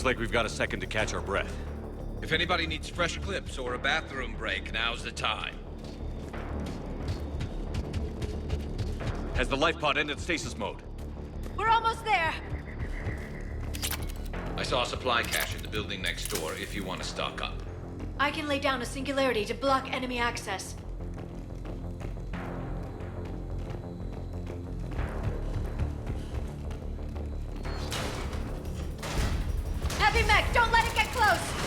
like we've got a second to catch our breath. If anybody needs fresh clips or a bathroom break, now's the time. Has the life pod ended stasis mode? We're almost there! I saw a supply cache in the building next door if you want to stock up. I can lay down a singularity to block enemy access. Heavy mech, don't let it get close!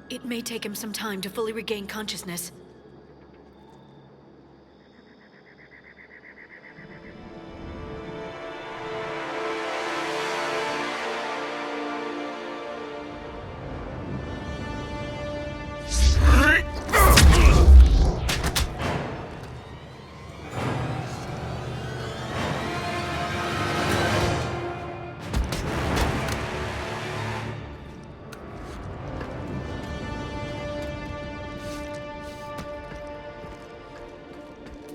It may take him some time to fully regain consciousness.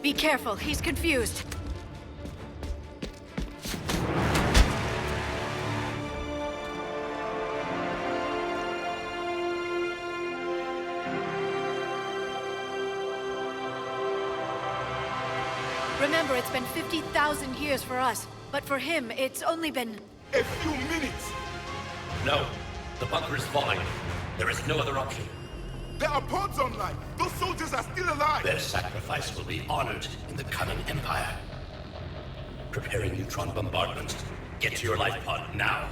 Be careful, he's confused. Remember, it's been 50,000 years for us, but for him, it's only been... A few minutes! No, the bunker is falling. There is no other option. There are pods online! Those soldiers are still alive! Their sacrifice will be honored in the coming Empire. Preparing neutron bombardment. Get to your life pod now.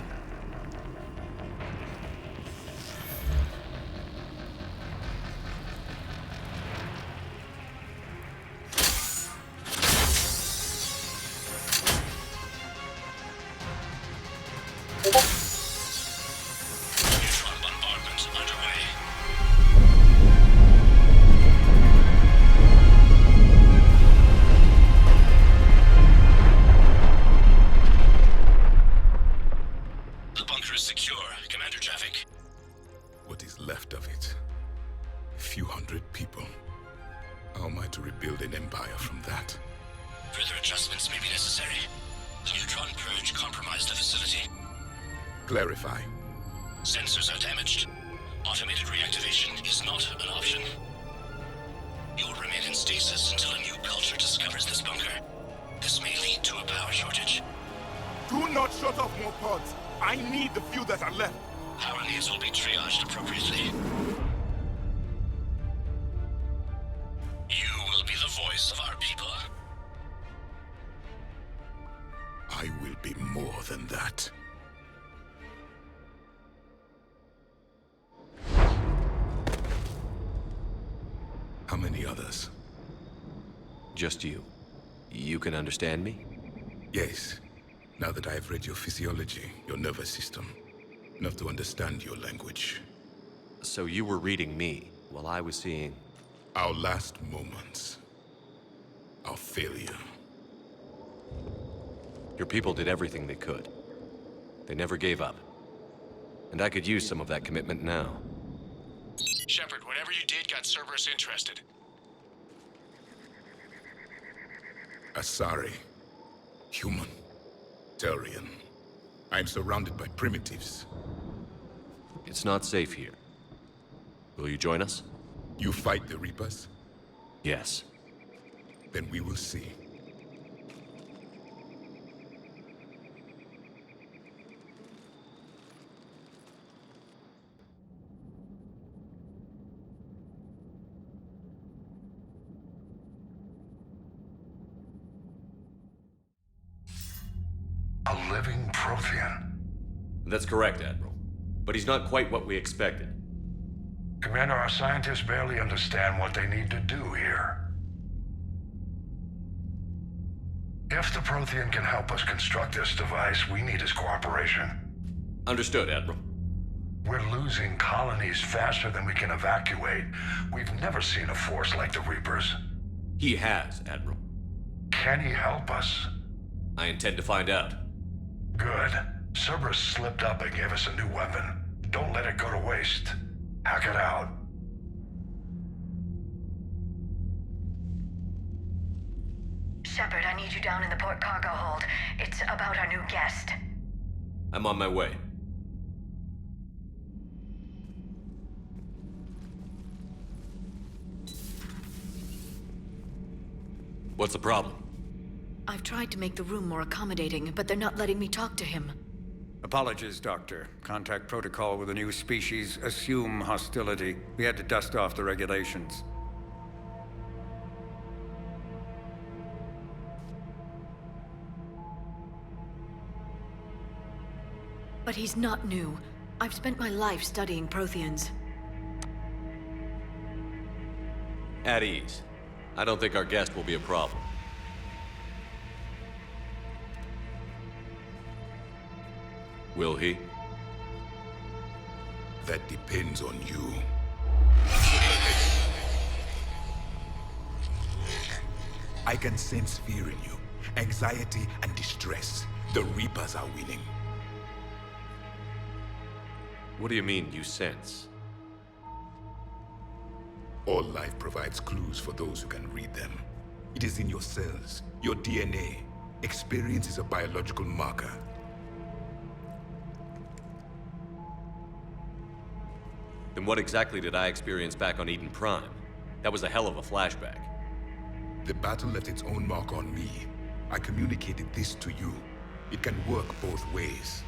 Clarify. Sensors are damaged. Automated reactivation is not an option. You'll remain in stasis until a new culture discovers this bunker. This may lead to a power shortage. Do not shut off more pods. I need the few that are left. Power needs will be triaged appropriately. You will be the voice of our people. I will be more than that. How many others? Just you. You can understand me? Yes. Now that I have read your physiology, your nervous system, enough to understand your language. So you were reading me, while I was seeing... Our last moments. Our failure. Your people did everything they could. They never gave up. And I could use some of that commitment now. Shepard, whatever you did got Cerberus interested. Asari. Human. Turian. I'm surrounded by primitives. It's not safe here. Will you join us? You fight the Reapers? Yes. Then we will see. A living Prothean. That's correct, Admiral. But he's not quite what we expected. Commander, our scientists barely understand what they need to do here. If the Prothean can help us construct this device, we need his cooperation. Understood, Admiral. We're losing colonies faster than we can evacuate. We've never seen a force like the Reapers. He has, Admiral. Can he help us? I intend to find out. Good. Cerberus slipped up and gave us a new weapon. Don't let it go to waste. Hack it out. Shepard, I need you down in the port cargo hold. It's about our new guest. I'm on my way. What's the problem? I've tried to make the room more accommodating, but they're not letting me talk to him. Apologies, Doctor. Contact protocol with a new species. Assume hostility. We had to dust off the regulations. But he's not new. I've spent my life studying Protheans. At ease. I don't think our guest will be a problem. Will he? That depends on you. I can sense fear in you, anxiety and distress. The Reapers are winning. What do you mean, you sense? All life provides clues for those who can read them. It is in your cells, your DNA. Experience is a biological marker. Then what exactly did I experience back on Eden Prime? That was a hell of a flashback. The battle left its own mark on me. I communicated this to you. It can work both ways.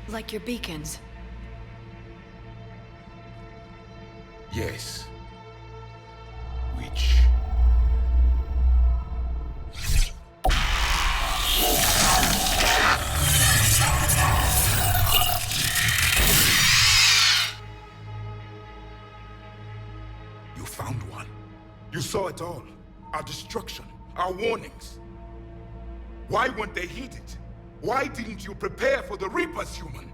Like your beacons. Yes. Which... You found one. You saw it all. Our destruction, our warnings. Why weren't they heeded? Why didn't you prepare for the Reapers, human?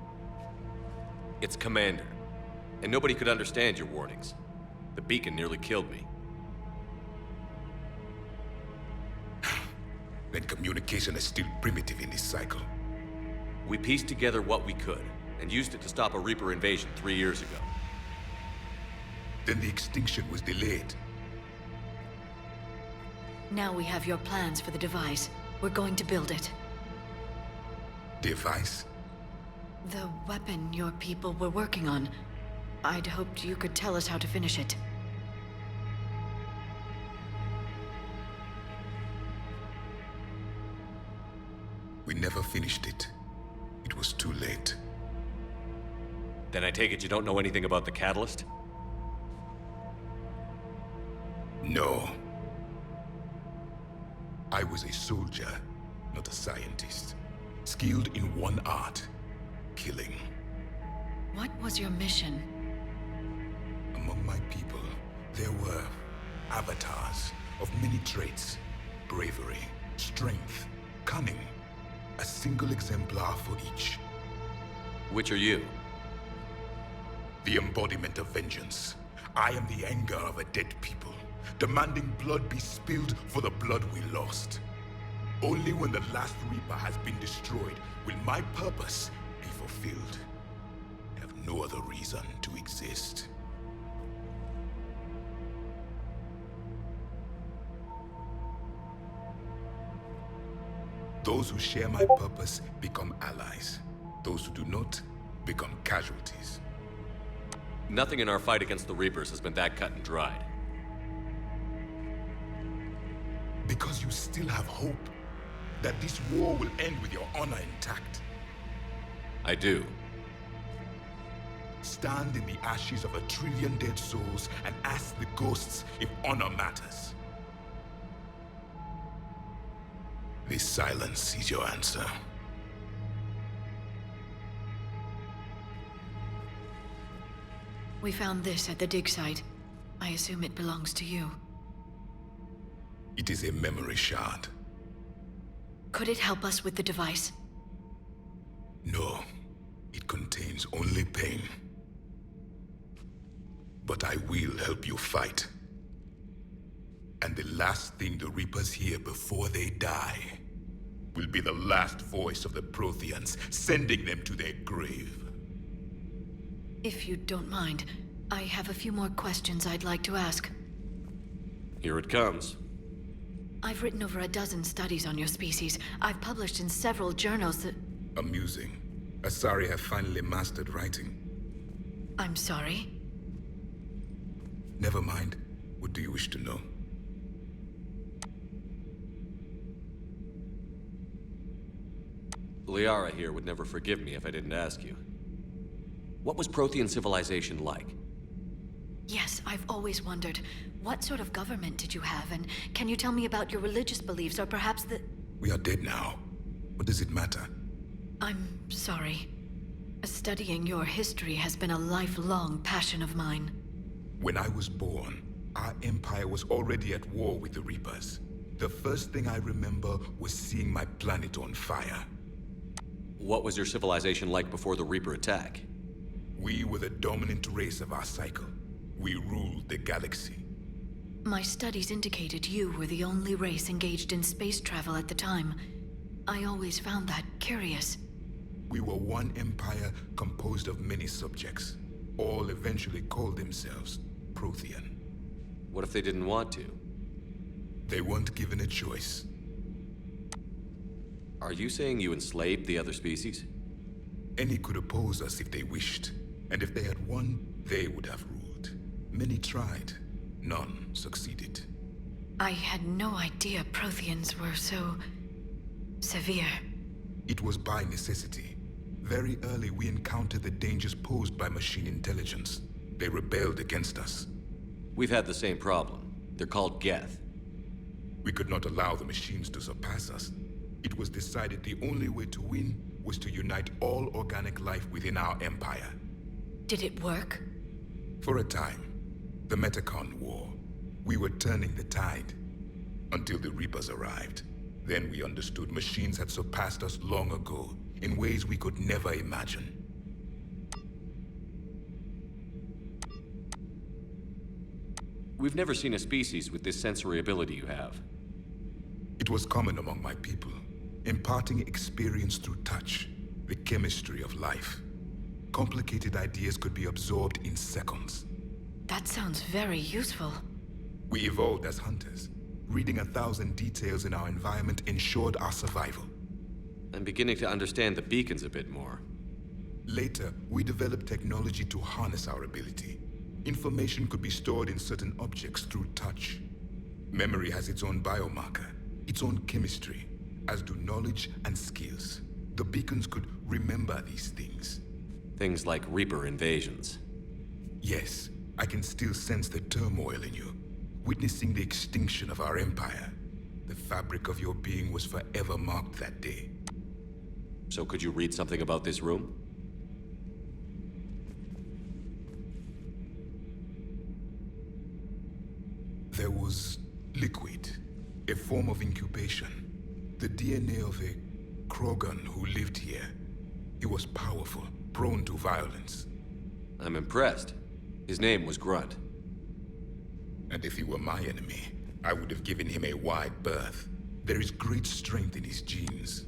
It's Commander. And nobody could understand your warnings. The beacon nearly killed me. Then communication is still primitive in this cycle. We pieced together what we could, and used it to stop a Reaper invasion 3 years ago. Then the extinction was delayed. Now we have your plans for the device. We're going to build it. Device? The weapon your people were working on. I'd hoped you could tell us how to finish it. We never finished it. It was too late. Then I take it you don't know anything about the catalyst? No. I was a soldier, not a scientist. Skilled in one art, killing. What was your mission? Among my people, there were avatars of many traits. Bravery, strength, cunning. A single exemplar for each. Which are you? The embodiment of vengeance. I am the anger of a dead people, demanding blood be spilled for the blood we lost. Only when the last Reaper has been destroyed will my purpose be fulfilled. I have no other reason to exist. Those who share my purpose become allies. Those who do not become casualties. Nothing in our fight against the Reapers has been that cut and dried. Because you still have hope that this war will end with your honor intact. I do. Stand in the ashes of 1 trillion dead souls and ask the ghosts if honor matters. This silence is your answer. We found this at the dig site. I assume it belongs to you. It is a memory shard. Could it help us with the device? No. It contains only pain. But I will help you fight. And the last thing the Reapers hear before they die will be the last voice of the Protheans, sending them to their grave. If you don't mind, I have a few more questions I'd like to ask. Here it comes. I've written over a dozen studies on your species. I've published in several journals that... Amusing. Asari have finally mastered writing. I'm sorry? Never mind. What do you wish to know? Liara here would never forgive me if I didn't ask you. What was Prothean civilization like? Yes, I've always wondered. What sort of government did you have? And can you tell me about your religious beliefs, or perhaps the... We are dead now. What does it matter? I'm sorry. Studying your history has been a lifelong passion of mine. When I was born, our empire was already at war with the Reapers. The first thing I remember was seeing my planet on fire. What was your civilization like before the Reaper attack? We were the dominant race of our cycle. We ruled the galaxy. My studies indicated you were the only race engaged in space travel at the time. I always found that curious. We were one empire composed of many subjects. All eventually called themselves Prothean. What if they didn't want to? They weren't given a choice. Are you saying you enslaved the other species? Any could oppose us if they wished, and if they had won, they would have ruled. Many tried. None succeeded. I had no idea Protheans were so... severe. It was by necessity. Very early we encountered the dangers posed by machine intelligence. They rebelled against us. We've had the same problem. They're called Geth. We could not allow the machines to surpass us. It was decided the only way to win was to unite all organic life within our empire. Did it work? For a time. The Metacon War. We were turning the tide. Until the Reapers arrived. Then we understood machines had surpassed us long ago, in ways we could never imagine. We've never seen a species with this sensory ability you have. It was common among my people, imparting experience through touch, the chemistry of life. Complicated ideas could be absorbed in seconds. That sounds very useful. We evolved as hunters. Reading 1,000 details in our environment ensured our survival. I'm beginning to understand the beacons a bit more. Later, we developed technology to harness our ability. Information could be stored in certain objects through touch. Memory has its own biomarker, its own chemistry, as do knowledge and skills. The beacons could remember these things. Things like Reaper invasions. Yes, I can still sense the turmoil in you. Witnessing the extinction of our empire. The fabric of your being was forever marked that day. So could you read something about this room? There was liquid, a form of incubation. The DNA of a Krogan who lived here. He was powerful, prone to violence. I'm impressed. His name was Grunt. And if he were my enemy, I would have given him a wide berth. There is great strength in his genes.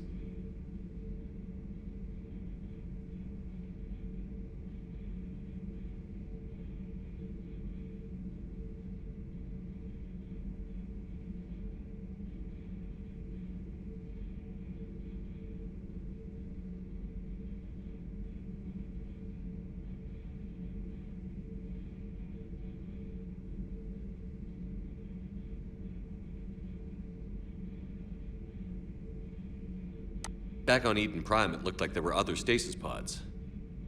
Back on Eden Prime, it looked like there were other stasis pods.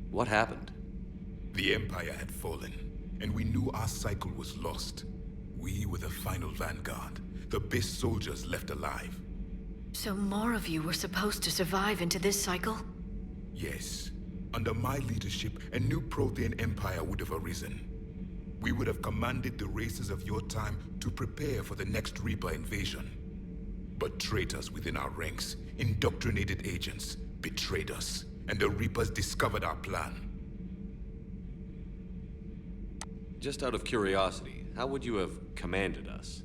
What happened? The Empire had fallen, and we knew our cycle was lost. We were the final vanguard, the best soldiers left alive. So more of you were supposed to survive into this cycle? Yes. Under my leadership, a new Prothean empire would have arisen. We would have commanded the races of your time to prepare for the next Reaper invasion. But traitors within our ranks, indoctrinated agents, betrayed us, and the Reapers discovered our plan. Just out of curiosity, how would you have commanded us?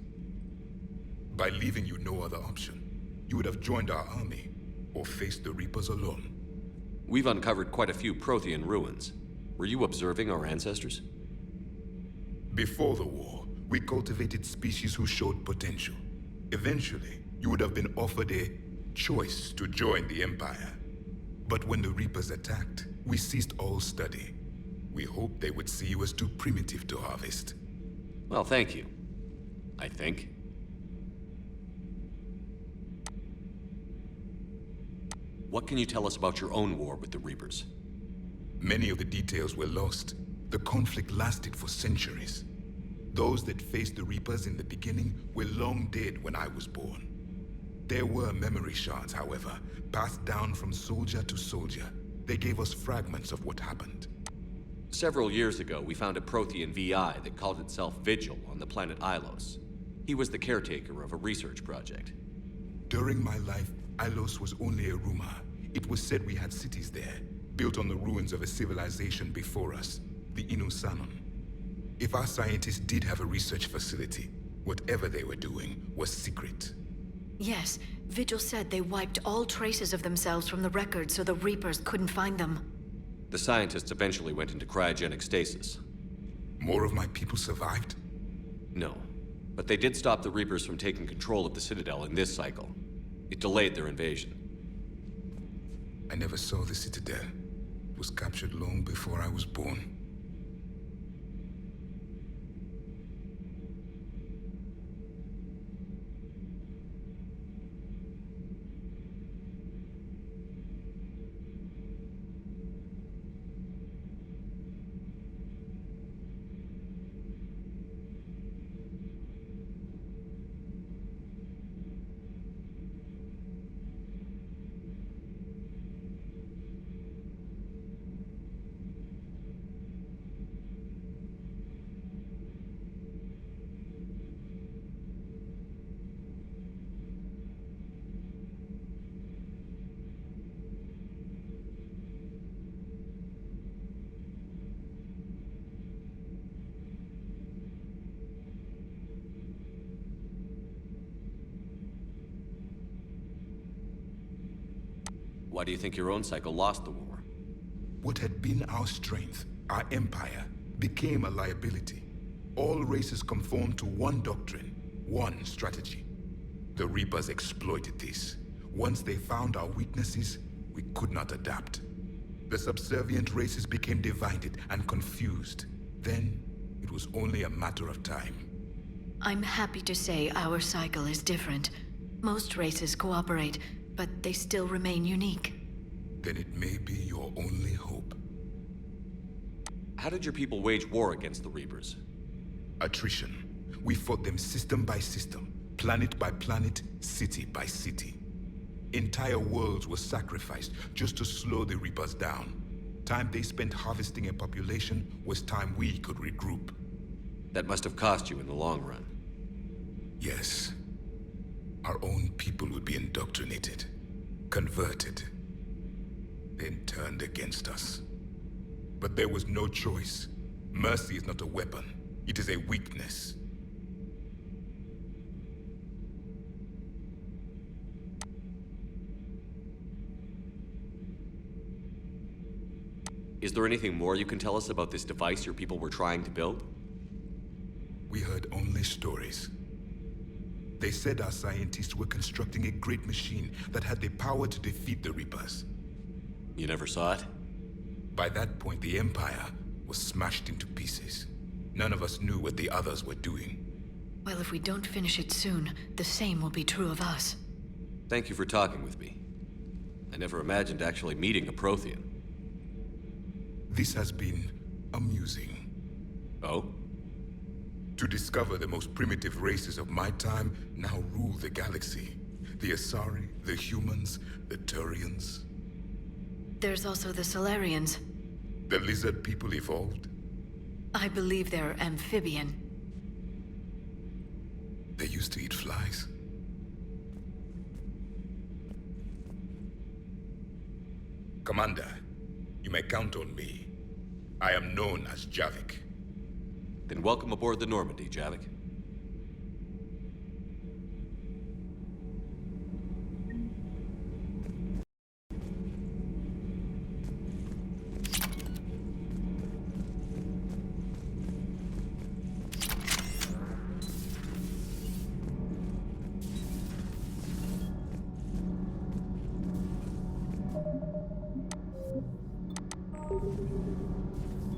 By leaving you no other option. You would have joined our army, or faced the Reapers alone. We've uncovered quite a few Prothean ruins. Were you observing our ancestors? Before the war, we cultivated species who showed potential. Eventually, you would have been offered a choice to join the Empire. But when the Reapers attacked, we ceased all study. We hoped they would see you as too primitive to harvest. Well, thank you. I think. What can you tell us about your own war with the Reapers? Many of the details were lost. The conflict lasted for centuries. Those that faced the Reapers in the beginning were long dead when I was born. There were memory shards, however, passed down from soldier to soldier. They gave us fragments of what happened. Several years ago, we found a Prothean VI that called itself Vigil on the planet Ilos. He was the caretaker of a research project. During my life, Ilos was only a rumor. It was said we had cities there, built on the ruins of a civilization before us, the Inusanon. If our scientists did have a research facility, whatever they were doing was secret. Yes, Vigil said they wiped all traces of themselves from the records so the Reapers couldn't find them. The scientists eventually went into cryogenic stasis. More of my people survived? No, but they did stop the Reapers from taking control of the Citadel in this cycle. It delayed their invasion. I never saw the Citadel. It was captured long before I was born. Why do you think your own cycle lost the war? What had been our strength, our empire, became a liability. All races conformed to one doctrine, one strategy. The Reapers exploited this. Once they found our weaknesses, we could not adapt. The subservient races became divided and confused. Then, it was only a matter of time. I'm happy to say our cycle is different. Most races cooperate, but they still remain unique. Then it may be your only hope. How did your people wage war against the Reapers? Attrition. We fought them system by system, planet by planet, city by city. Entire worlds were sacrificed just to slow the Reapers down. Time they spent harvesting a population was time we could regroup. That must have cost you in the long run. Yes. Our own people would be indoctrinated, converted, then turned against us. But there was no choice. Mercy is not a weapon. It is a weakness. Is there anything more you can tell us about this device your people were trying to build? We heard only stories. They said our scientists were constructing a great machine that had the power to defeat the Reapers. You never saw it? By that point, the Empire was smashed into pieces. None of us knew what the others were doing. Well, if we don't finish it soon, the same will be true of us. Thank you for talking with me. I never imagined actually meeting a Prothean. This has been amusing. Oh? To discover the most primitive races of my time now rule the galaxy. The Asari, the humans, the Turians. There's also the Solarians. The lizard people evolved. I believe they're amphibian. They used to eat flies. Commander, you may count on me. I am known as Javik. Then welcome aboard the Normandy, Javik.